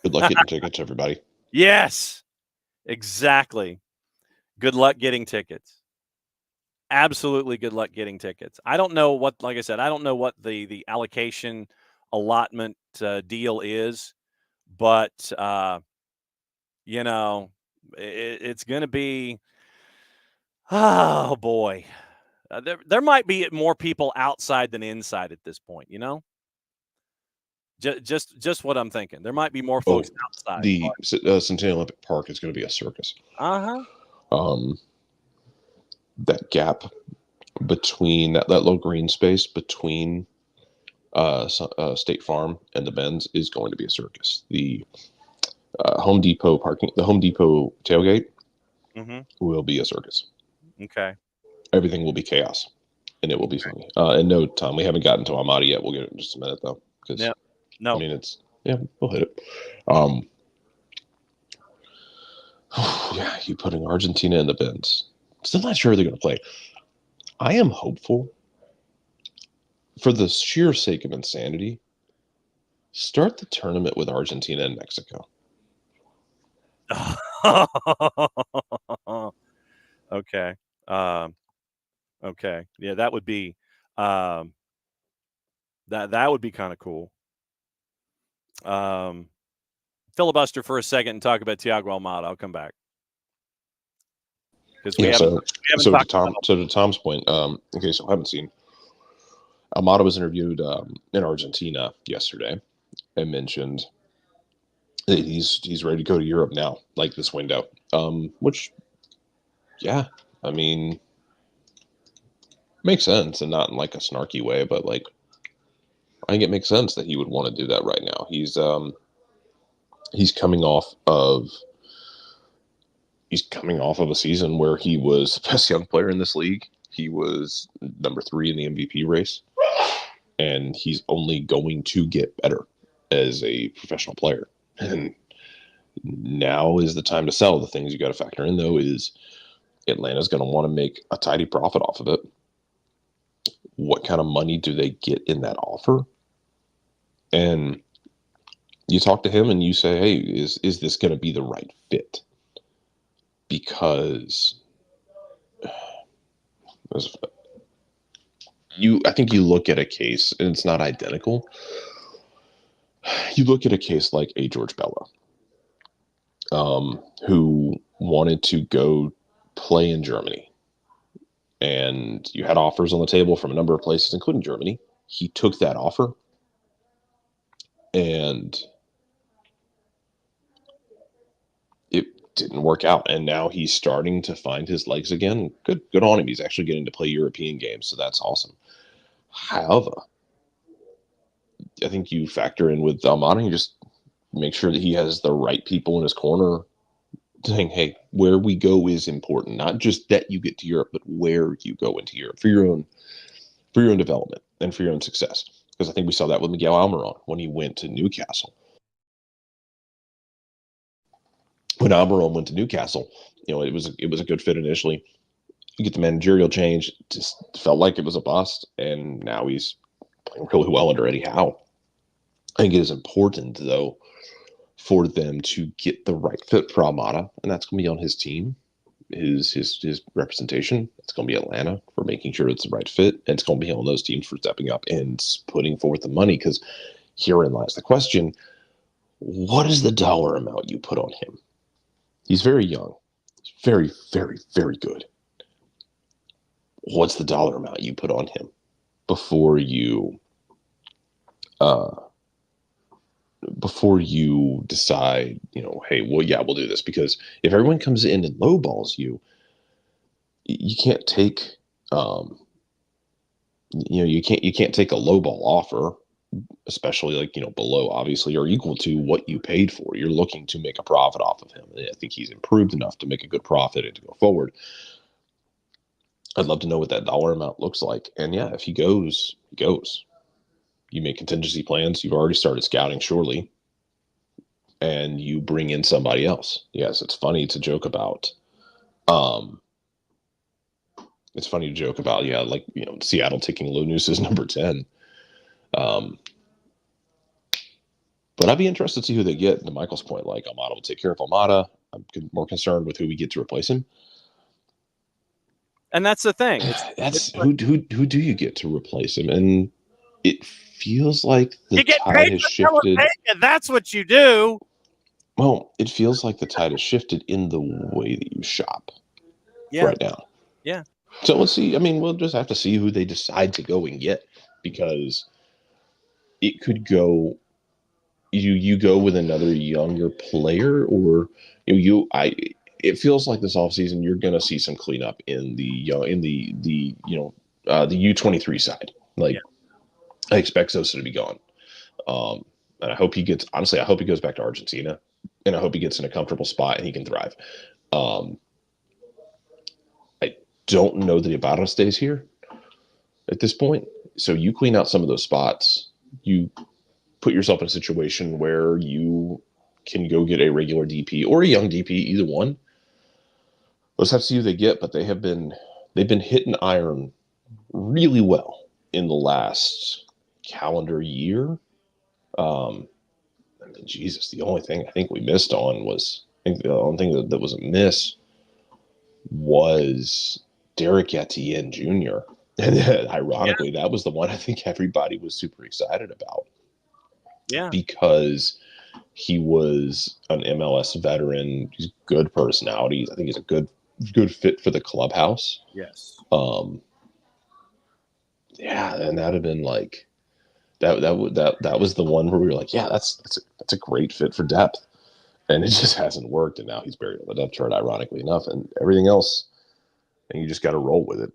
E: Good luck getting tickets, everybody.
A: Yes, exactly. Good luck getting tickets. Absolutely good luck getting tickets. I don't know what, like I said, I don't know what the allocation allotment deal is, but it's going to be, oh boy, there might be more people outside than inside at this point. Just what I'm thinking. There might be more folks outside.
E: The Centennial Olympic Park is going to be a circus. That gap between that low green space between State Farm and the Benz is going to be a circus. The Home Depot tailgate will be a circus.
A: Okay.
E: Everything will be chaos, and it will be funny. And no, Tom, we haven't gotten to Almaty yet. We'll get it in just a minute, though. Because
A: no,
E: I mean, we'll hit it. You putting Argentina in the Benz. Still not sure they're going to play. I am hopeful, for the sheer sake of insanity, start the tournament with Argentina and Mexico.
A: Okay. Okay. Yeah, that would be that would be kind of cool. Filibuster for a second and talk about Thiago Almada. I'll come back.
E: To Tom's point, okay, so I haven't seen. Almada was interviewed in Argentina yesterday and mentioned that he's ready to go to Europe now, like this window. Which, yeah, I mean, makes sense, and not in like a snarky way, but like I think it makes sense that he would want to do that right now. He's he's coming off of a season where he was the best young player in this league. He was number 3 in the MVP race, and he's only going to get better as a professional player. And now is the time to sell. The things you got to factor in, though, is Atlanta's going to want to make a tidy profit off of it. What kind of money do they get in that offer? And you talk to him and you say, hey, is this going to be the right fit? Because I think you look at a case, and it's not identical. You look at a case like a George Bella, who wanted to go play in Germany. And you had offers on the table from a number of places, including Germany. He took that offer, and it didn't work out. And now he's starting to find his legs again. Good on him. He's actually getting to play European games, so that's awesome. However, I think you factor in with Almada, you just make sure that he has the right people in his corner saying, hey, where we go is important. Not just that you get to Europe, but where you go into Europe for your own development and for your own success. Because I think we saw that with Miguel Almiron when he went to Newcastle. When Almiron went to Newcastle, it was a good fit initially. You get the managerial change, just felt like it was a bust, and now he's playing really well under Eddie Howe. I think it is important, though, for them to get the right fit for Almada, and that's going to be on his team, his representation. It's going to be Atlanta for making sure it's the right fit, and it's going to be on those teams for stepping up and putting forth the money, because herein lies the question, what is the dollar amount you put on him? He's very young. He's very, very, very good. What's the dollar amount you put on him before you decide, hey, well, yeah, we'll do this? Because if everyone comes in and lowballs you, you can't take, you can't take a lowball offer, especially below, obviously, or equal to what you paid for. You're looking to make a profit off of him. I think he's improved enough to make a good profit and to go forward. I'd love to know what that dollar amount looks like. And yeah, if he goes, he goes. You make contingency plans. You've already started scouting, surely. And you bring in somebody else. Yes, it's funny to joke about. Seattle taking Lonews as number 10. But I'd be interested to see who they get. To Michael's point, Almada will take care of Almada. I'm more concerned with who we get to replace him.
A: And that's the thing.
E: Who do you get to replace him? And it feels like the tide has shifted.
A: That's what you do.
E: Well, it feels like the tide has shifted in the way that you shop right now.
A: Yeah.
E: So let's see. I mean, we'll just have to see who they decide to go and get, because it could go. You go with another younger player, or it feels like this offseason you're going to see some cleanup in the U23 side. I expect Sosa to be gone. And I hope he goes back to Argentina, and I hope he gets in a comfortable spot and he can thrive. I don't know that Ibarra stays here at this point. So you clean out some of those spots. You put yourself in a situation where you can go get a regular DP or a young DP, either one. Let's have to see who they get, but they've been hitting iron really well in the last calendar year. Jesus, the only thing I think we missed on was, the only thing that was a miss was Derek Etienne Jr. And ironically, that was the one I think everybody was super excited about.
A: Yeah.
E: Because he was an MLS veteran. He's good personality. I think he's a good fit for the clubhouse.
A: Yes.
E: Yeah, and that'd have been like that was the one where we were like, yeah, that's a great fit for depth. And it just hasn't worked, and now he's buried on the depth chart, ironically enough, and everything else, and you just got to roll with it.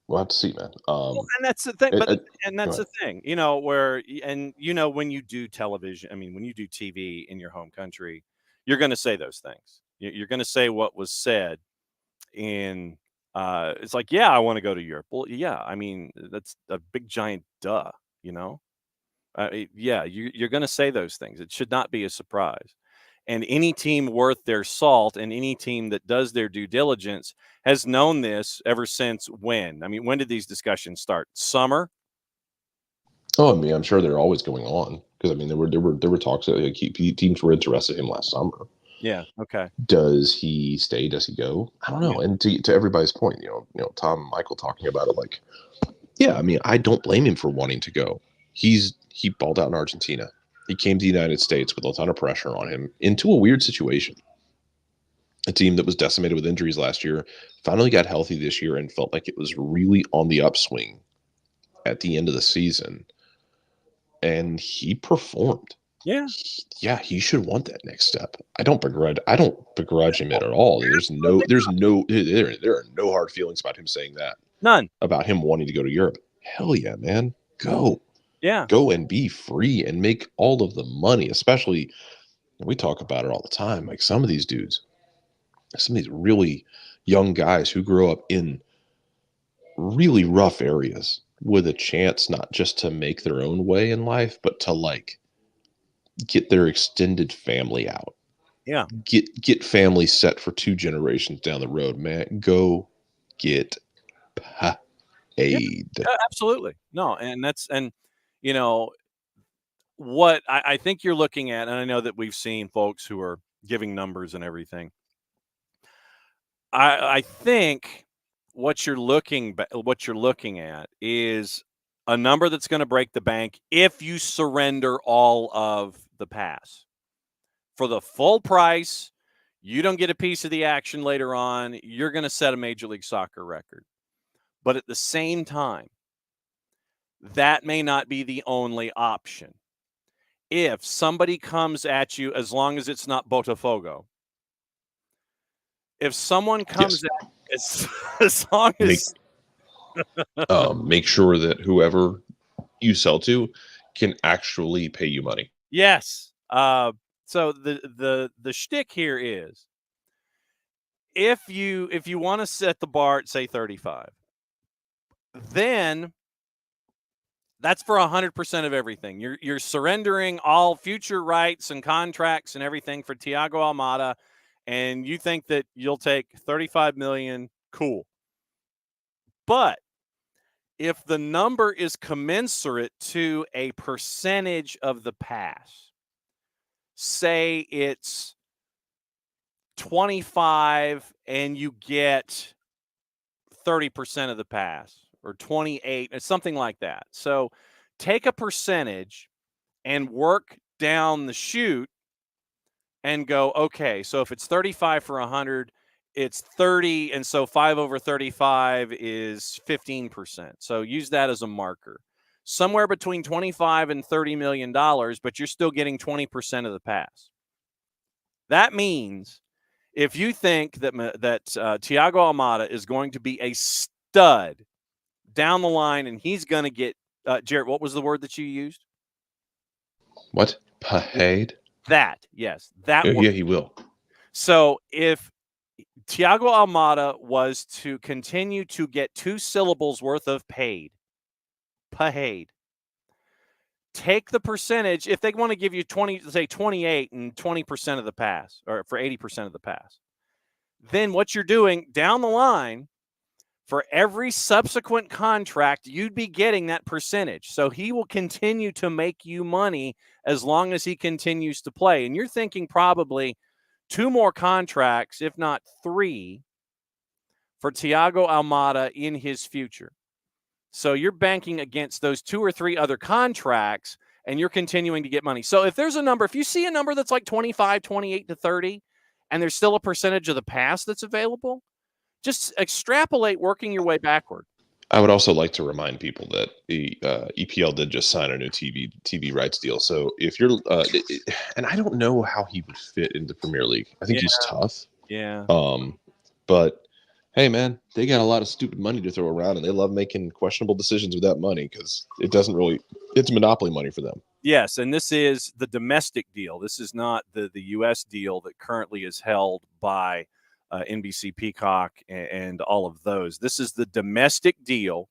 E: We'll have to see, man.
A: Well, and that's the thing,
E: I-
A: but
E: I-
A: and that's
E: go
A: the thing, you know, where and you know when you do television, I mean, when you do TV in your home country, you're going to say those things. You're going to say what was said in. It's like, yeah, I want to go to Europe. Well, yeah, I mean, that's a big giant duh, you know. Yeah, you're going to say those things. It should not be a surprise. And any team worth their salt and any team that does their due diligence has known this ever since when? I mean, when did these discussions start? Summer?
E: Oh, I mean, I'm sure they're always going on because I mean, there were talks that like, teams were interested in him last summer.
A: Yeah. Okay.
E: Does he stay? Does he go? I don't know.
A: Yeah.
E: And to everybody's point, Tom and Michael talking about it, like, yeah, I mean, I don't blame him for wanting to go. He balled out in Argentina. He came to the United States with a ton of pressure on him into a weird situation. A team that was decimated with injuries last year finally got healthy this year and felt like it was really on the upswing at the end of the season. And he performed.
A: Yeah.
E: Yeah, he should want that next step. I don't begrudge him it at all. There are no hard feelings about him saying that.
A: None.
E: About him wanting to go to Europe. Hell yeah, man. Go.
A: Yeah.
E: Go and be free and make all of the money, especially we talk about it all the time. Like some of these dudes, some of these really young guys who grow up in really rough areas with a chance not just to make their own way in life, but to like get their extended family out.
A: Yeah.
E: Get family set for 2 generations down the road, man. Go get paid.
A: Yeah, absolutely. No, and you know what I think you're looking at, and I know that we've seen folks who are giving numbers and everything. I think what you're looking at is a number that's going to break the bank if you surrender all of the pass. For the full price, you don't get a piece of the action later on. You're going to set a Major League Soccer record. But at the same time, that may not be the only option. If somebody comes at you, as long as it's not Botafogo, if someone comes at as long as
E: make sure that whoever you sell to can actually pay you money.
A: yes. So the shtick here is if you want to set the bar at say 35, then that's for 100% of everything. You're surrendering all future rights and contracts and everything for Thiago Almada, and you think that you'll take 35 million. Cool. But if the number is commensurate to a percentage of the pass, say it's 25 and you get 30% of the pass, or 28, or something like that. So take a percentage and work down the chute and go, okay, so if it's 35 for 100, it's 30. And so 5 over 35 is 15%. So use that as a marker. Somewhere between 25 and $30 million, but you're still getting 20% of the pass. That means if you think that Thiago Almada is going to be a stud down the line and he's going to get, Jarrett, what was the word that you used?
E: What? Paid?
A: That, yes. That word.
E: Yeah, he will.
A: So if Thiago Almada was to continue to get 2 syllables worth of paid, take the percentage. If they want to give you 28 and 20% of the pass, or for 80% of the pass, then what you're doing down the line, for every subsequent contract, you'd be getting that percentage. So he will continue to make you money as long as he continues to play. And you're thinking probably 2 more contracts, if not 3, for Thiago Almada in his future. So you're banking against those 2 or 3 other contracts, and you're continuing to get money. So if there's a number, if you see a number that's like 25, 28 to 30, and there's still a percentage of the pass that's available, just extrapolate working your way backward.
E: I would also like to remind people that the EPL did just sign a new TV rights deal. So if you're, and I don't know how he would fit into Premier League. I think he's tough.
A: Yeah.
E: But Hey, man, they got a lot of stupid money to throw around, and they love making questionable decisions with that money because it's monopoly money for them.
A: Yes, and this is the domestic deal. This is not the U.S. deal that currently is held by NBC Peacock and all of those. This is the domestic deal,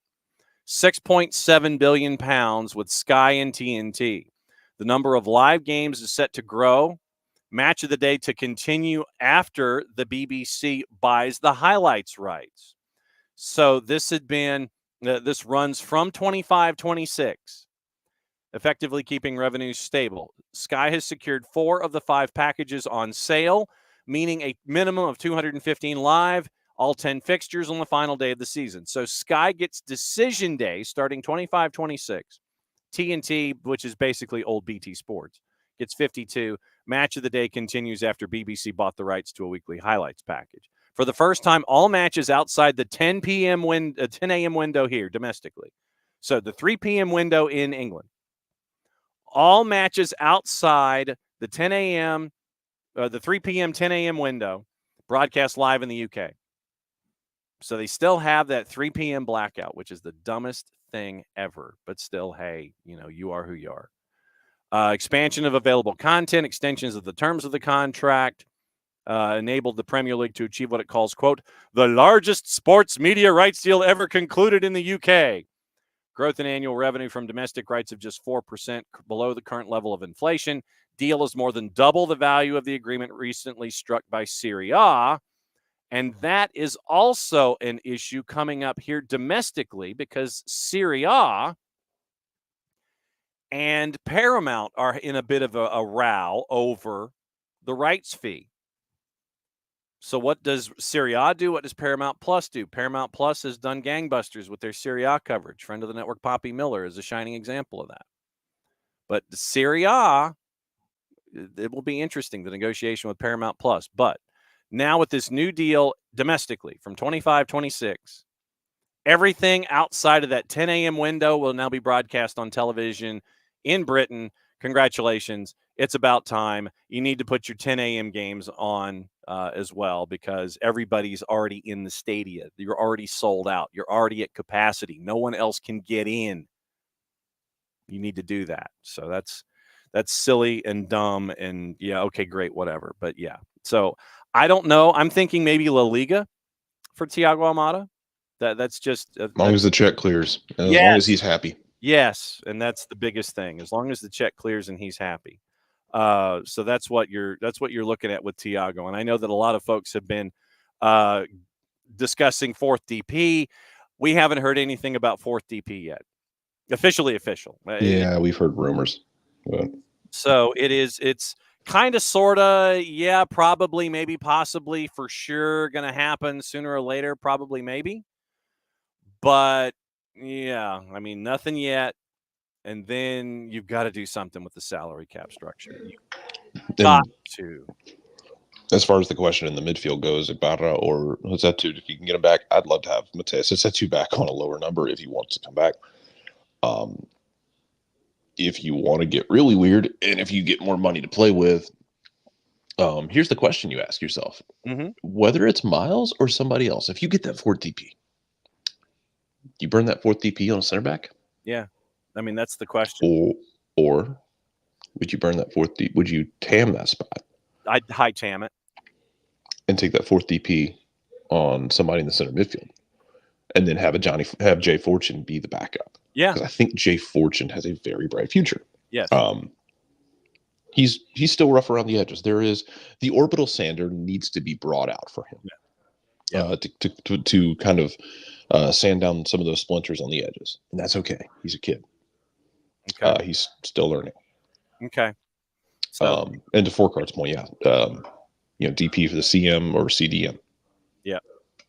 A: 6.7 billion pounds with Sky and TNT. The number of live games is set to grow. Match of the day to continue after the BBC buys the highlights rights. So this runs from 25-26. Effectively keeping revenues stable. Sky has secured 4 of the 5 packages on sale, meaning a minimum of 215 live, all 10 fixtures on the final day of the season. So Sky gets decision day starting 25-26. TNT, which is basically old BT Sports, gets 52. Match of the day continues after BBC bought the rights to a weekly highlights package. For the first time, all matches outside the 10 a.m. window here domestically. So the 3 p.m. window in England. All matches outside the 10 a.m., the 3 p.m., 10 a.m. window broadcast live in the UK. So they still have that 3 p.m. blackout, which is the dumbest thing ever. But still, hey, you are who you are. Expansion of available content, extensions of the terms of the contract, enabled the Premier League to achieve what it calls, quote, the largest sports media rights deal ever concluded in the UK. Growth in annual revenue from domestic rights of just 4% below the current level of inflation. Deal is more than double the value of the agreement recently struck by Serie A. And that is also an issue coming up here domestically because Serie A and Paramount are in a bit of a row over the rights fee. So what does Serie A do? What does Paramount Plus do? Paramount Plus has done gangbusters with their Serie A coverage. Friend of the network, Poppy Miller, is a shining example of that. But the Serie A, it will be interesting, the negotiation with Paramount Plus. But now with this new deal domestically from 25-26, everything outside of that 10 a.m. window will now be broadcast on television in Britain. Congratulations. It's about time. You need to put your 10 a.m. games on as well because everybody's already in the stadia. You're already sold out. You're already at capacity. No one else can get in. You need to do that. So that's silly and dumb and yeah, okay, great, whatever. But yeah. So I don't know. I'm thinking maybe La Liga for Thiago Almada. That's just
E: As long as the check clears, and
A: yes.
E: as long as he's happy.
A: Yes, and that's the biggest thing. As long as the check clears and he's happy. So that's what you're looking at with Thiago. And I know that a lot of folks have been discussing fourth DP. We haven't heard anything about fourth DP yet. Official.
E: Yeah, we've heard rumors. But...
A: So it's kind of, sort of, yeah, probably, maybe, possibly, for sure going to happen sooner or later, probably, maybe. But, yeah, I mean, nothing yet. And then you've got to do something with the salary cap structure. You've got to.
E: As far as the question in the midfield goes, Ibarra or Zettu, if you can get him back, I'd love to have Mateus Zettu back on a lower number if he wants to come back. If you want to get really weird and if you get more money to play with, here's the question you ask yourself.
A: Mm-hmm.
E: Whether it's Miles or somebody else, if you get that fourth DP, you burn that fourth DP on a center back?
A: Yeah. I mean, that's the question.
E: Or would you burn that fourth DP? Would you TAM that spot?
A: I'd high TAM it.
E: And take that fourth DP on somebody in the center midfield. And then have Jay Fortune be the backup.
A: Yeah.
E: Because I think Jay Fortune has a very bright future.
A: Yes.
E: He's still rough around the edges. There is the orbital sander needs to be brought out for him.
A: Yeah.
E: To kind of sand down some of those splinters on the edges. And that's okay. He's a kid.
A: Okay.
E: He's still learning.
A: Okay. So
E: and to Fourcart's point, yeah. DP for the CM or CDM.
A: Yeah.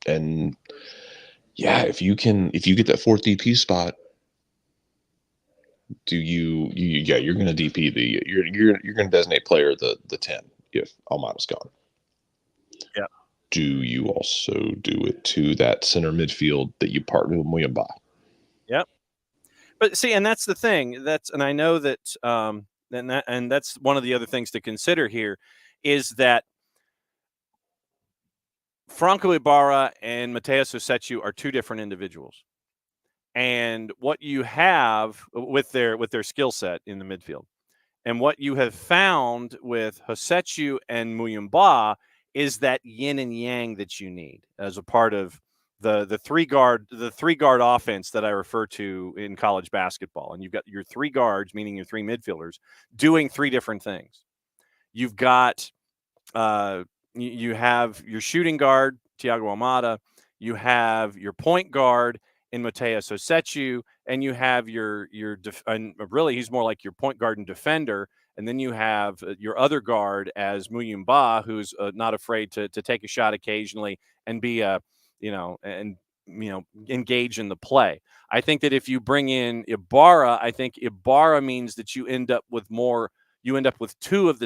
E: And yeah, if you get that fourth DP spot, you're going to DP you're going to designate player the 10 if Almada's gone.
A: Yeah.
E: Do you also do it to that center midfield that you partner with Muyamba?
A: Yep. But see, and that's the thing. And I know that and that's one of the other things to consider here is that Franco Ibarra and Mateus Osechu are two different individuals. And what you have with their skill set in the midfield, and what you have found with Hosechu and Muyumba is that yin and yang that you need as a part of the three guard offense that I refer to in college basketball. And you've got your three guards, meaning your three midfielders, doing three different things. You've got you have your shooting guard, Thiago Almada. You have your point guard in Mateus Osechu, and you have your and really he's more like your point guard and defender. And then you have your other guard as Muyumba, who's not afraid to take a shot occasionally and be engage in the play. I think that if you bring in Ibarra, I think Ibarra means that you end up with two of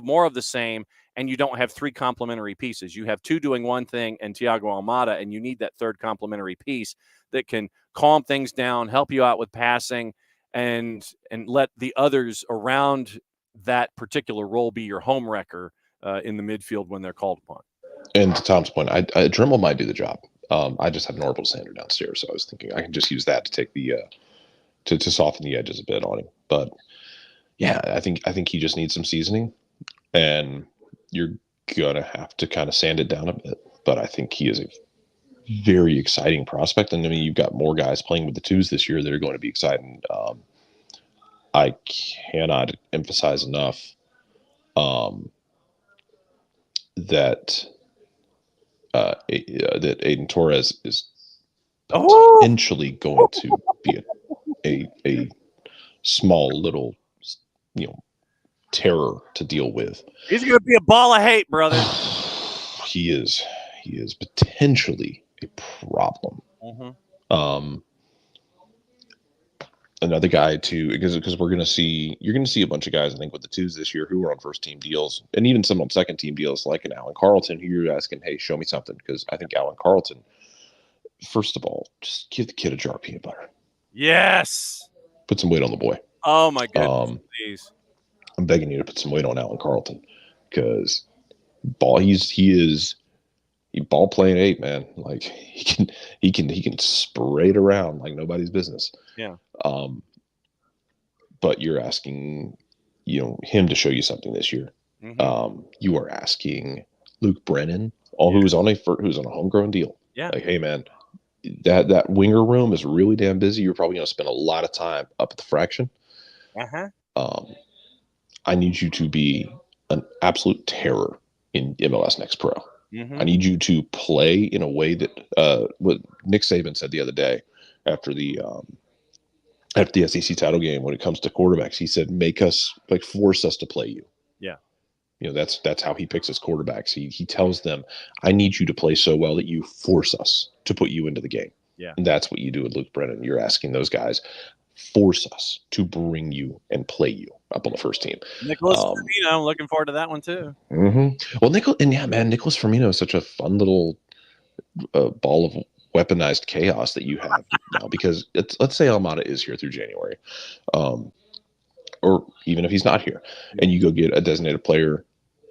A: more of the same, and you don't have three complementary pieces. You have two doing one thing and Thiago Almada, and you need that third complementary piece that can calm things down, help you out with passing, and let the others around that particular role be your home wrecker in the midfield when they're called upon.
E: And to Tom's point, I Dremel might do the job. I just have an orbital sander downstairs, so I was thinking I can just use that to take the to soften the edges a bit on him. But yeah, I think he just needs some seasoning, and you're gonna have to kind of sand it down a bit. But I think he is a very exciting prospect, and I mean, you've got more guys playing with the twos this year that are going to be exciting. I cannot emphasize enough that that Aiden Torres is potentially going to be a small little, terror to deal with.
A: He's going to be a ball of hate, brother.
E: He is potentially a problem.
A: Mm-hmm.
E: Another guy too, because you're going to see a bunch of guys, I think, with the twos this year who are on first team deals, and even some on second team deals, like an Alan Carlton, who you're asking, hey, show me something, because I think Alan Carlton, first of all, just give the kid a jar of peanut butter.
A: Yes.
E: Put some weight on the boy.
A: Oh my goodness, please.
E: I'm begging you to put some weight on Alan Carlton, because he is ball playing 8, man. Like he can spray it around like nobody's business.
A: Yeah.
E: But you're asking, him to show you something this year.
A: Mm-hmm.
E: You are asking Luke Brennan, who's on a homegrown deal.
A: Yeah.
E: Like, hey man, that winger room is really damn busy. You're probably going to spend a lot of time up at the fraction. I need you to be an absolute terror in MLS Next Pro.
A: Mm-hmm.
E: I need you to play in a way that what Nick Saban said the other day after the SEC title game, when it comes to quarterbacks, he said, force us to play you.
A: Yeah.
E: That's how he picks his quarterbacks. He tells them, I need you to play so well that you force us to put you into the game.
A: Yeah.
E: And that's what you do with Luke Brennan. You're asking those guys, force us to bring you and play you up on the first team.
A: Nicholas Firmino, I'm looking forward to that one too.
E: Mm-hmm. Well, Nicholas Firmino is such a fun little ball of weaponized chaos that you have now, because let's say Almada is here through January, or even if he's not here, and you go get a designated player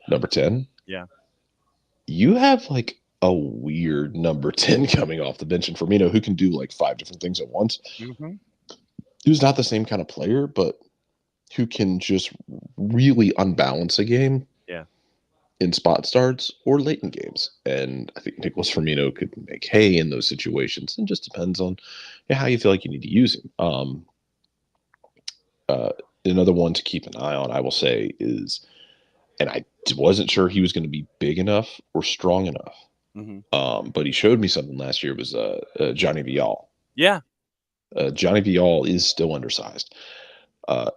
E: number 10.
A: Yeah.
E: You have like a weird number 10 coming off the bench, and Firmino, who can do like 5 different things at once.
A: Mm-hmm.
E: Who's not the same kind of player, but who can just really unbalance a game.
A: Yeah.
E: In spot starts or late in games. And I think Nicholas Firmino could make hay in those situations. And just depends on how you feel like you need to use him. Another one to keep an eye on, I will say, is, and I wasn't sure he was going to be big enough or strong enough. Mm-hmm. But he showed me something last year, was Johnny Vial.
A: Yeah.
E: Johnny Vial is still undersized.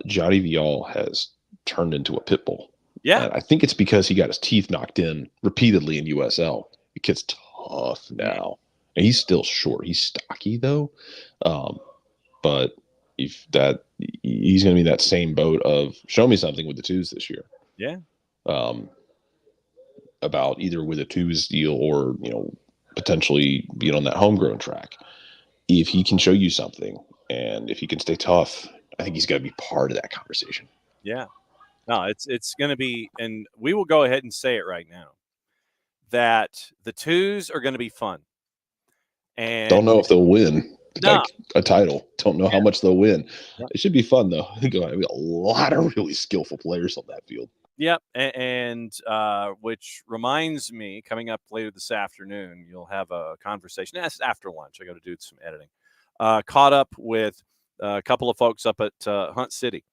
E: Johnny Vial has turned into a pit bull.
A: Yeah.
E: And I think it's because he got his teeth knocked in repeatedly in USL. It gets tough now. And he's still short. He's stocky though. But he's going to be that same boat of show me something with the twos this year.
A: Yeah.
E: About either with a twos deal or, potentially being on that homegrown track. If he can show you something and if he can stay tough, I think he's got to be part of that conversation.
A: Yeah. No, it's going to be, and we will go ahead and say it right now. that the twos are going to be fun. And
E: don't know if they'll win
A: No.
E: a title. Don't know how much they'll win.
A: Yep.
E: It should be fun though. I think there'll be a lot of really skillful players on that field.
A: Yep, and which reminds me, coming up later this afternoon, you'll have a conversation. That's after lunch. I got to do some editing. Caught up with a couple of folks up at Hunt City,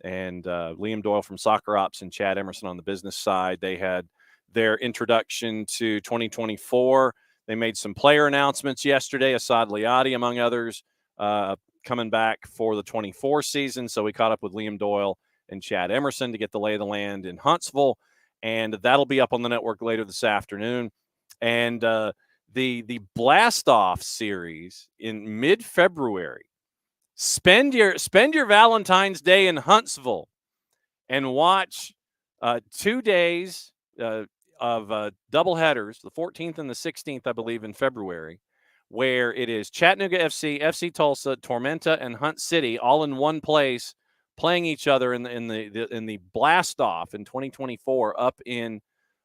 A: and Liam Doyle from Soccer Ops and Chad Emerson on the business side. They had their introduction to 2024. They made some player announcements yesterday. Asad Liadi, among others, coming back for the 24 season. So we caught up with Liam Doyle and Chad Emerson to get the lay of the land in Huntsville, and that'll be up on the network later this afternoon. And the Blast Off series in mid-February. Spend your Valentine's Day in Huntsville and watch 2 days of double headers, the 14th and the 16th, I believe, in February, where it is Chattanooga FC, FC Tulsa, Tormenta, and Hunt City all in one place, playing each other in the Blast Off in 2024 up in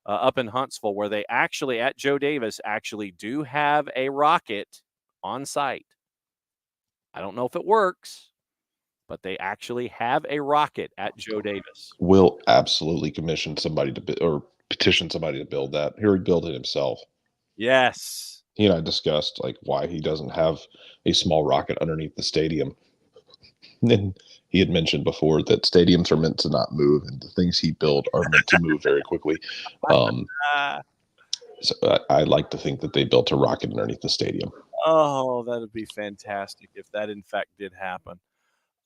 A: Huntsville, where they actually at Joe Davis actually do have a rocket on site. I don't know if it works, but they actually have a rocket at Joe Davis.
E: Will absolutely commission somebody or petition somebody to build that. He already built it himself.
A: Yes.
E: He and I discussed like why he doesn't have a small rocket underneath the stadium. And he had mentioned before that stadiums are meant to not move, and the things he built are meant to move very quickly. So I like to think that they built a rocket underneath the stadium.
A: Oh, that would be fantastic if that in fact did happen.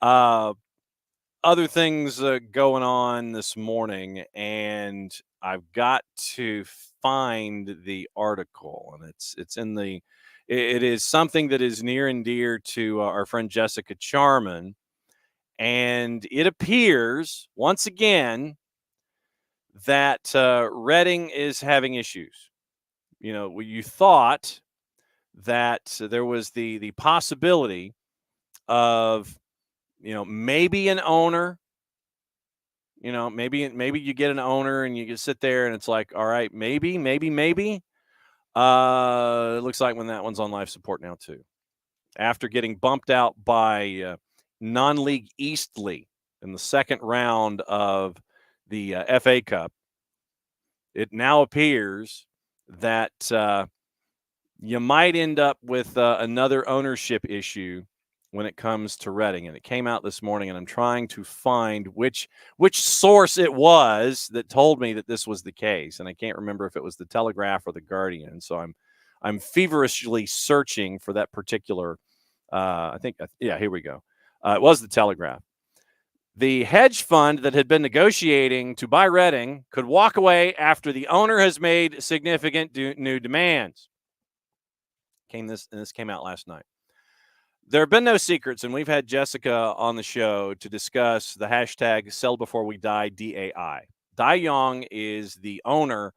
A: Other things going on this morning, and I've got to find the article, and it's in the. It is something that is near and dear to our friend Jessica Charman, and it appears once again that Reading is having issues. You know, you thought that there was the possibility of, you know, maybe an owner, you know, maybe you get an owner and you can sit there and it's like, all right, maybe. It looks like when that one's on life support now too. After getting bumped out by non-league Eastleigh in the second round of the FA Cup, it now appears that you might end up with another ownership issue when it comes to Reading. And it came out this morning, and I'm trying to find which source it was that told me that this was the case. And I can't remember if it was the Telegraph or the Guardian. So I'm feverishly searching for that particular, here we go. It was the Telegraph. The hedge fund that had been negotiating to buy Reading could walk away after the owner has made significant new demands. This came out last night. There have been no secrets, and we've had Jessica on the show to discuss the hashtag Sell Before We Die, DAI. Dai Yong is the owner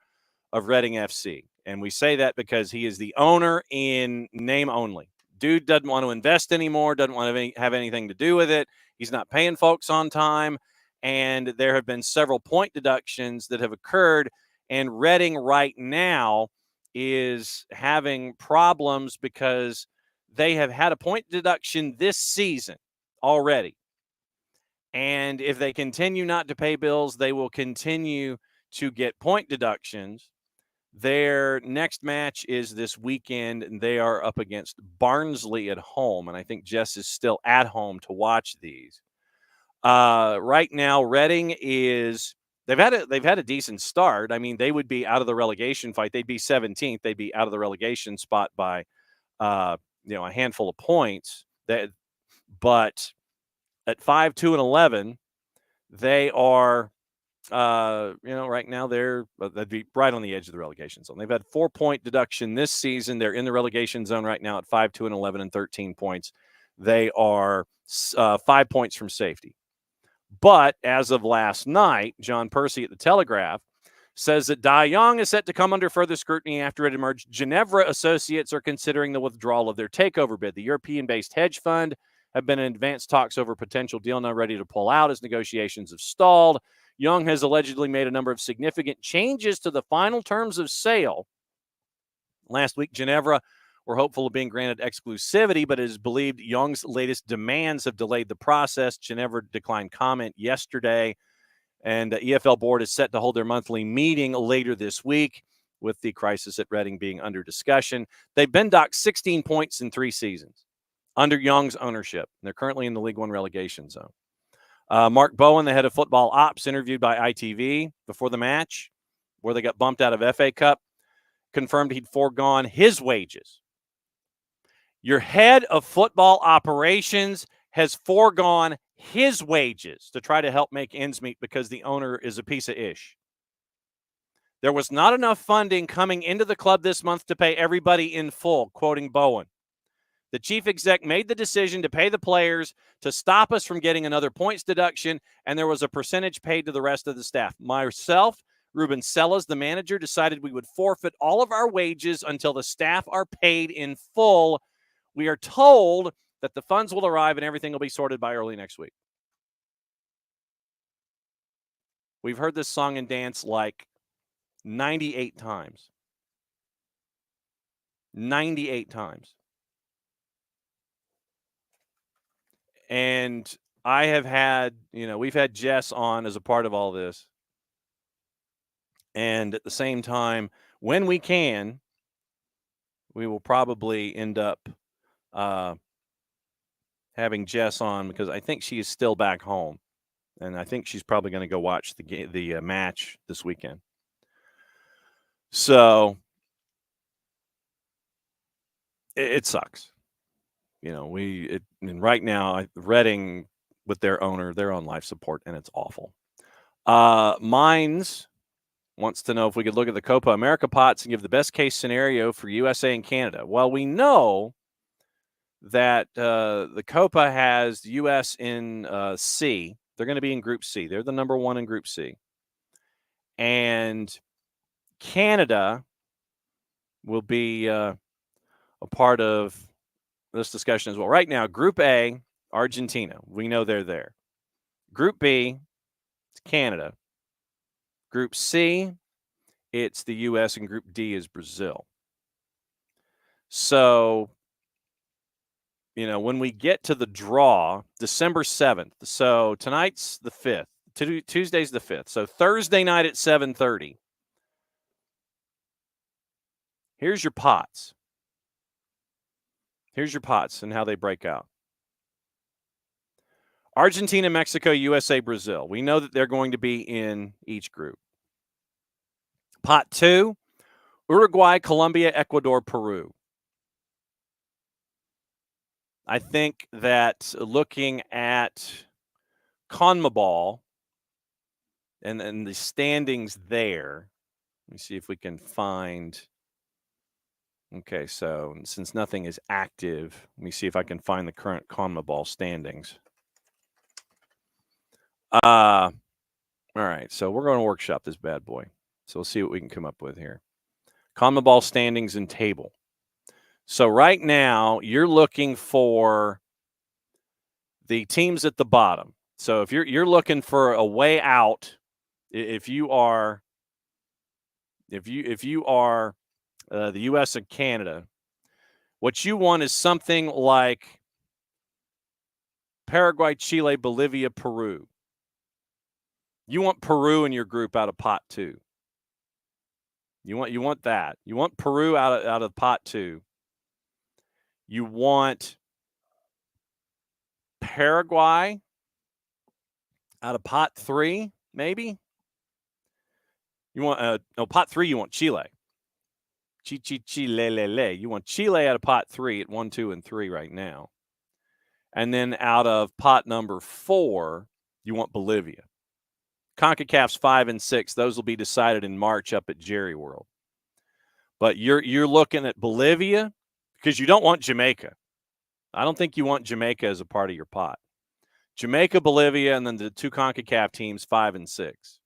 A: of Reading FC, and we say that because he is the owner in name only. Dude doesn't want to invest anymore, doesn't want to have anything to do with it. He's not paying folks on time, and there have been several point deductions that have occurred, and Reading right now is having problems because they have had a point deduction this season already. And if they continue not to pay bills, they will continue to get point deductions. Their next match is this weekend, and they are up against Barnsley at home. And I think Jess is still at home to watch these. Right now, Reading is they've had a decent start. I mean, they would be out of the relegation fight. They'd be 17th. They'd be out of the relegation spot by a handful of points. But at 5-2-11, they are. Right now they'd be right on the edge of the relegation zone. They've had 4-point deduction this season. They're in the relegation zone right now at 5-2-11 and 13 points. They are 5 points from safety. But as of last night, John Percy at the Telegraph says that Dai Yong is set to come under further scrutiny after it emerged Ginevra associates are considering the withdrawal of their takeover bid. The European-based hedge fund have been in advanced talks over potential deal, now ready to pull out as negotiations have stalled. Young has allegedly made a number of significant changes to the final terms of sale Last week, Ginevra were hopeful of being granted exclusivity, but it is believed Young's latest demands have delayed the process. Ginevra declined comment yesterday, and the EFL board is set to hold their monthly meeting later this week, with the crisis at Reading being under discussion. They've been docked 16 points in 3 seasons under Young's ownership. They're currently in the League One relegation zone. Mark Bowen, the head of football ops, interviewed by ITV before the match, where they got bumped out of FA Cup, confirmed he'd foregone his wages. Your head of football operations has foregone his wages to try to help make ends meet because the owner is a piece of ish. There was not enough funding coming into the club this month to pay everybody in full, quoting Bowen. The chief exec made the decision to pay the players to stop us from getting another points deduction, and there was a percentage paid to the rest of the staff. Myself, Ruben Sellas, the manager, decided we would forfeit all of our wages until the staff are paid in full. We are told that the funds will arrive and everything will be sorted by early next week. We've heard this song and dance like 98 times. 98 times. And I have had, we've had Jess on as a part of all this. And at the same time, when we can, we will probably end up having Jess on because I think she is still back home. And I think she's probably going to go watch the match this weekend. So it sucks. And right now, Reading with their owner, they're on life support, and it's awful. Mines wants to know if we could look at the Copa America pots and give the best case scenario for USA and Canada. Well, we know that the Copa has the U.S. in C. They're going to be in Group C. They're the number 1 in Group C. And Canada will be a part of this discussion as well. Right now, Group A, Argentina. We know they're there. Group B, it's Canada. Group C, it's the U.S., and Group D is Brazil. So, when we get to the draw, December 7th, so tonight's the 5th, Tuesday's the 5th, so Thursday night at 7:30, here's your pots. Here's your pots and how they break out. Argentina, Mexico, USA, Brazil. We know that they're going to be in each group. Pot 2, Uruguay, Colombia, Ecuador, Peru. I think that looking at CONMEBOL and the standings there, let me see if we can find. Okay, so since nothing is active, let me see if I can find the current CONMEBOL standings. All right, so we're going to workshop this bad boy. So we'll see what we can come up with here. CONMEBOL standings and table. So right now, you're looking for the teams at the bottom. So if you're looking for a way out, if you are the U.S. and Canada, what you want is something like Paraguay, Chile, Bolivia, Peru. You want Peru in your group out of pot 2. You want that. You want Peru out of pot 2. You want Paraguay out of pot 3, maybe. You want pot 3. You want Chile. Chile. You want Chile out of pot 3 at 1, 2, and 3 right now, and then out of pot number 4, you want Bolivia. CONCACAF's 5 and 6; those will be decided in March up at Jerry World. But you're looking at Bolivia because you don't want Jamaica. I don't think you want Jamaica as a part of your pot. Jamaica, Bolivia, and then the 2 CONCACAF teams, 5 and 6.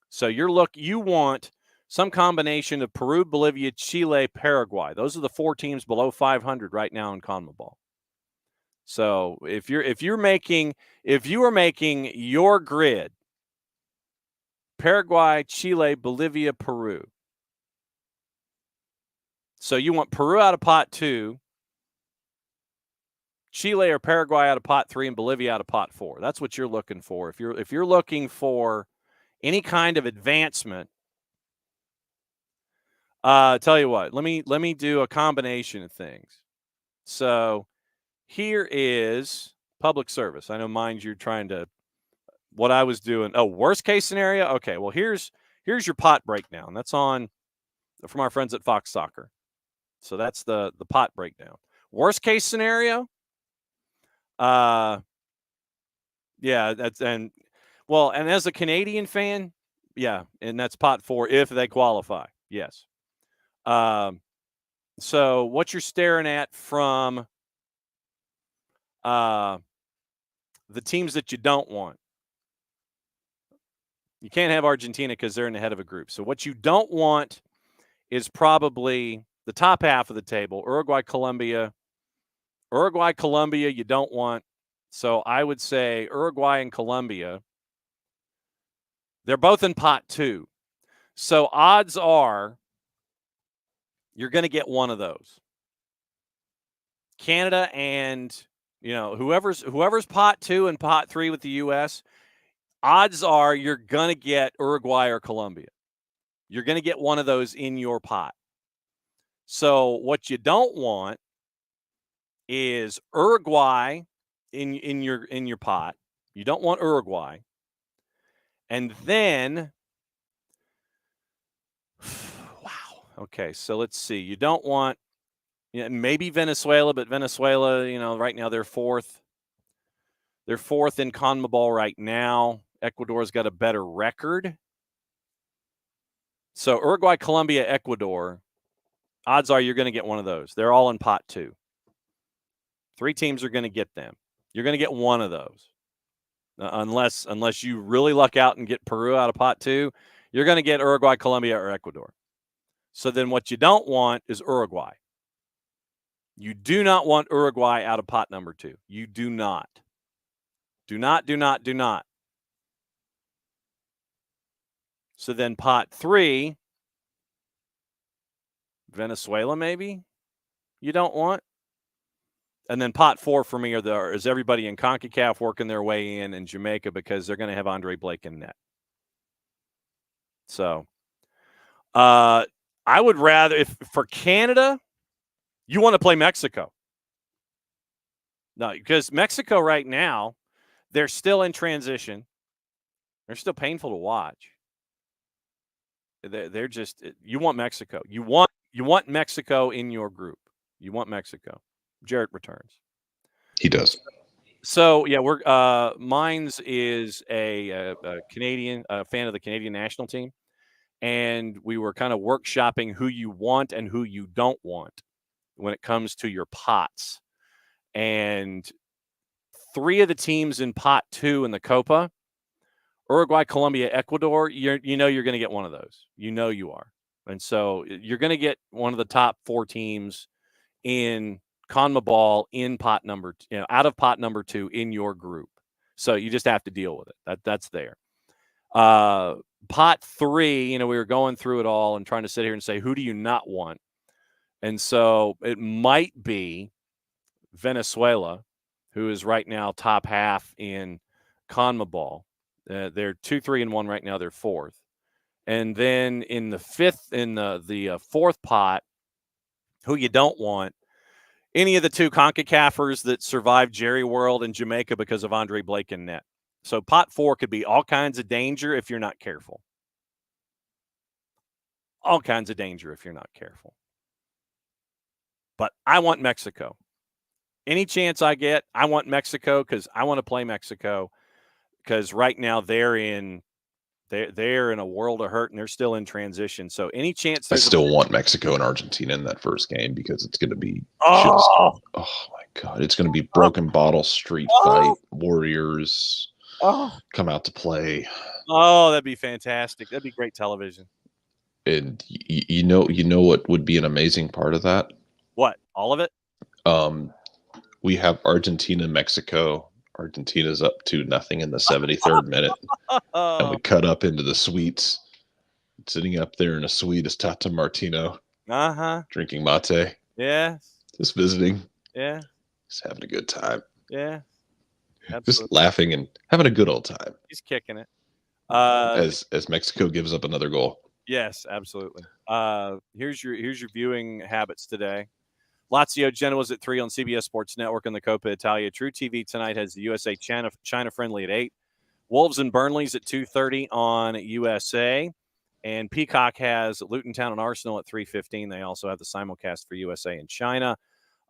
A: So you want some combination of Peru, Bolivia, Chile, Paraguay. Those are the 4 teams below 500 right now in CONMEBOL. So if you are making your grid, Paraguay, Chile, Bolivia, Peru. So you want Peru out of pot 2, Chile or Paraguay out of pot 3, and Bolivia out of pot 4. That's what you're looking for. If you're looking for any kind of advancement, tell you what, let me do a combination of things. So here is public service. I know, mind you, trying to what I was doing. Oh, worst case scenario. Okay, well here's your pot breakdown. That's on from our friends at Fox Soccer. So that's the pot breakdown. Worst case scenario. Yeah, and as a Canadian fan, yeah, and that's pot 4 if they qualify. Yes. So what you're staring at from the teams that you don't want. You can't have Argentina because they're in the head of a group. So what you don't want is probably the top half of the table, Uruguay, Colombia. Uruguay, Colombia, you don't want. So I would say Uruguay and Colombia, they're both in pot 2. So odds are you're going to get one of those. Canada and, whoever's pot 2 and pot 3 with the U.S., odds are you're going to get Uruguay or Colombia. You're going to get one of those in your pot. So what you don't want is Uruguay in your pot. You don't want Uruguay. And then, wow. Okay, so let's see. You don't want maybe Venezuela, but Venezuela, right now they're 4th. They're 4th in CONMEBOL right now. Ecuador's got a better record. So Uruguay, Colombia, Ecuador, odds are you're going to get one of those. They're all in pot 2. 3 teams are going to get them. You're going to get one of those. Unless you really luck out and get Peru out of pot 2, you're going to get Uruguay, Colombia, or Ecuador. So then what you don't want is Uruguay. You do not want Uruguay out of pot number 2. You do not. Do not. So then pot 3, Venezuela maybe you don't want. And then pot 4 for me is everybody in CONCACAF working their way in, and Jamaica, because they're going to have Andre Blake in net. So I would rather, if for Canada, you want to play Mexico. No, because Mexico right now, they're still in transition. They're still painful to watch. They're just, you want Mexico. You want Mexico in your group. You want Mexico. Jarrett returns.
E: He does.
A: So yeah, mine's is a Canadian fan of the Canadian national team, and we were kind of workshopping who you want and who you don't want when it comes to your pots. And 3 of the teams in pot 2 in the Copa, Uruguay, Colombia, Ecuador, you're going to get one of those. You are. And so you're going to get one of the top 4 teams in CONMEBOL in pot number, out of pot number 2 in your group. So you just have to deal with it. That's there. Pot 3, we were going through it all and trying to sit here and say, who do you not want? And so it might be Venezuela, who is right now top half in CONMEBOL. They're 2-3-1 right now. They're 4th. And then in the 5th, in the 4th pot, who you don't want, any of the 2 CONCACAFers that survived Jerry World and Jamaica because of Andre Blake in net. So pot 4 could be all kinds of danger if you're not careful. All kinds of danger if you're not careful. But I want Mexico. Any chance I get, I want Mexico, because I want to play Mexico, because right now they're in a world of hurt and they're still in transition. So any chance
E: I still want Mexico and Argentina in that first game, because it's going to be
A: oh
E: my God, it's going to be broken bottle street fight, Warriors come out to play.
A: Oh, that'd be fantastic. That'd be great television.
E: And you know what would be an amazing part of that?
A: What? All of it?
E: We have Argentina, Mexico. Argentina's up 2-0 in the 73rd minute. And we cut up into the suites. Sitting up there in a suite is Tata Martino. drinking mate,
A: Yeah.
E: just visiting,
A: Yeah.
E: just having a good time,
A: Yeah. Absolutely.
E: just laughing and having a good old time.
A: He's kicking it.
E: As Mexico gives up another goal.
A: Yes, absolutely. Here's your viewing habits today. Lazio Genoa's at 3 on CBS Sports Network on the Copa Italia. True TV tonight has the USA China friendly at 8. Wolves and Burnley's at 2:30 on USA. And Peacock has Luton Town and Arsenal at 3:15. They also have the simulcast for USA and China.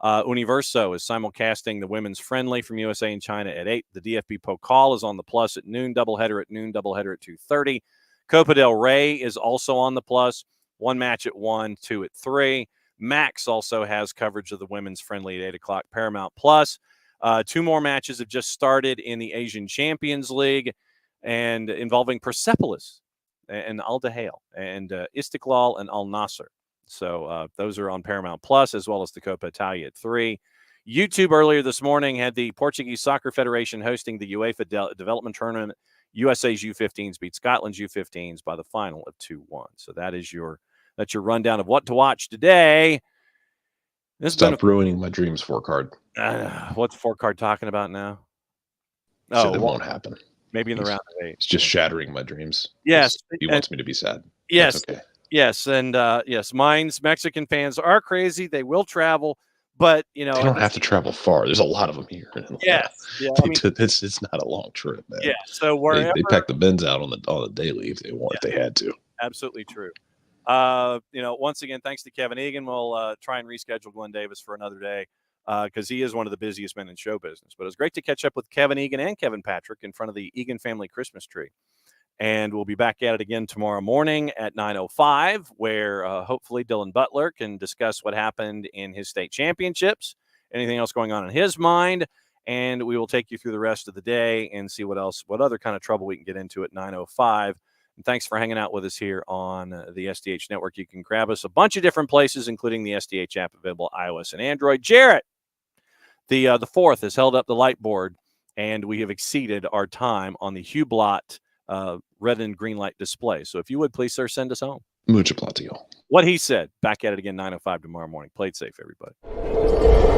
A: Universo is simulcasting the women's friendly from USA and China at 8. The DFB Pokal is on the Plus at noon, doubleheader at noon, doubleheader at 2:30. Copa del Rey is also on the Plus. One match at 1, 2 at 3. Max also has coverage of the women's friendly at 8 o'clock. Paramount Plus. 2 more matches have just started in the Asian Champions League and involving Persepolis and Al Dahail and Istiklal and Al Nasser. So those are on Paramount Plus, as well as the Copa Italia at 3. YouTube earlier this morning had the Portuguese Soccer Federation hosting the UEFA Development Tournament. USA's U15s beat Scotland's U15s by the final of 2-1. So that's your rundown of what to watch today.
E: Stop ruining my dreams 4-card.
A: What's 4-card talking about now?
E: Said it won't happen.
A: Maybe in the round of 8.
E: It's just shattering my dreams.
A: Yes.
E: He wants me to be sad.
A: Yes.
E: That's okay.
A: Yes. And yes, mine's Mexican fans are crazy. They will travel, but
E: they don't have to travel far. There's a lot of them here.
A: Yes. Yeah.
E: It's not a long trip, man.
A: Yeah. So wherever
E: they pack the bins out on the daily if they want, if they had to.
A: Absolutely true. Once again, thanks to Kevin Egan. We'll try and reschedule Glenn Davis for another day because he is one of the busiest men in show business. But it was great to catch up with Kevin Egan and Kevin Patrick in front of the Egan family Christmas tree. And we'll be back at it again tomorrow morning at 9:05, where hopefully Dylan Butler can discuss what happened in his state championships, anything else going on in his mind. And we will take you through the rest of the day and see what other kind of trouble we can get into at 9:05. And thanks for hanging out with us here on the SDH Network. You can grab us a bunch of different places, including the SDH app available iOS and Android. Jarrett, the fourth, has held up the light board, and we have exceeded our time on the Hublot red and green light display. So if you would, please, sir, send us home.
E: Mucho platio.
A: What he said. Back at it again, 9:05 tomorrow morning. Play it safe, everybody.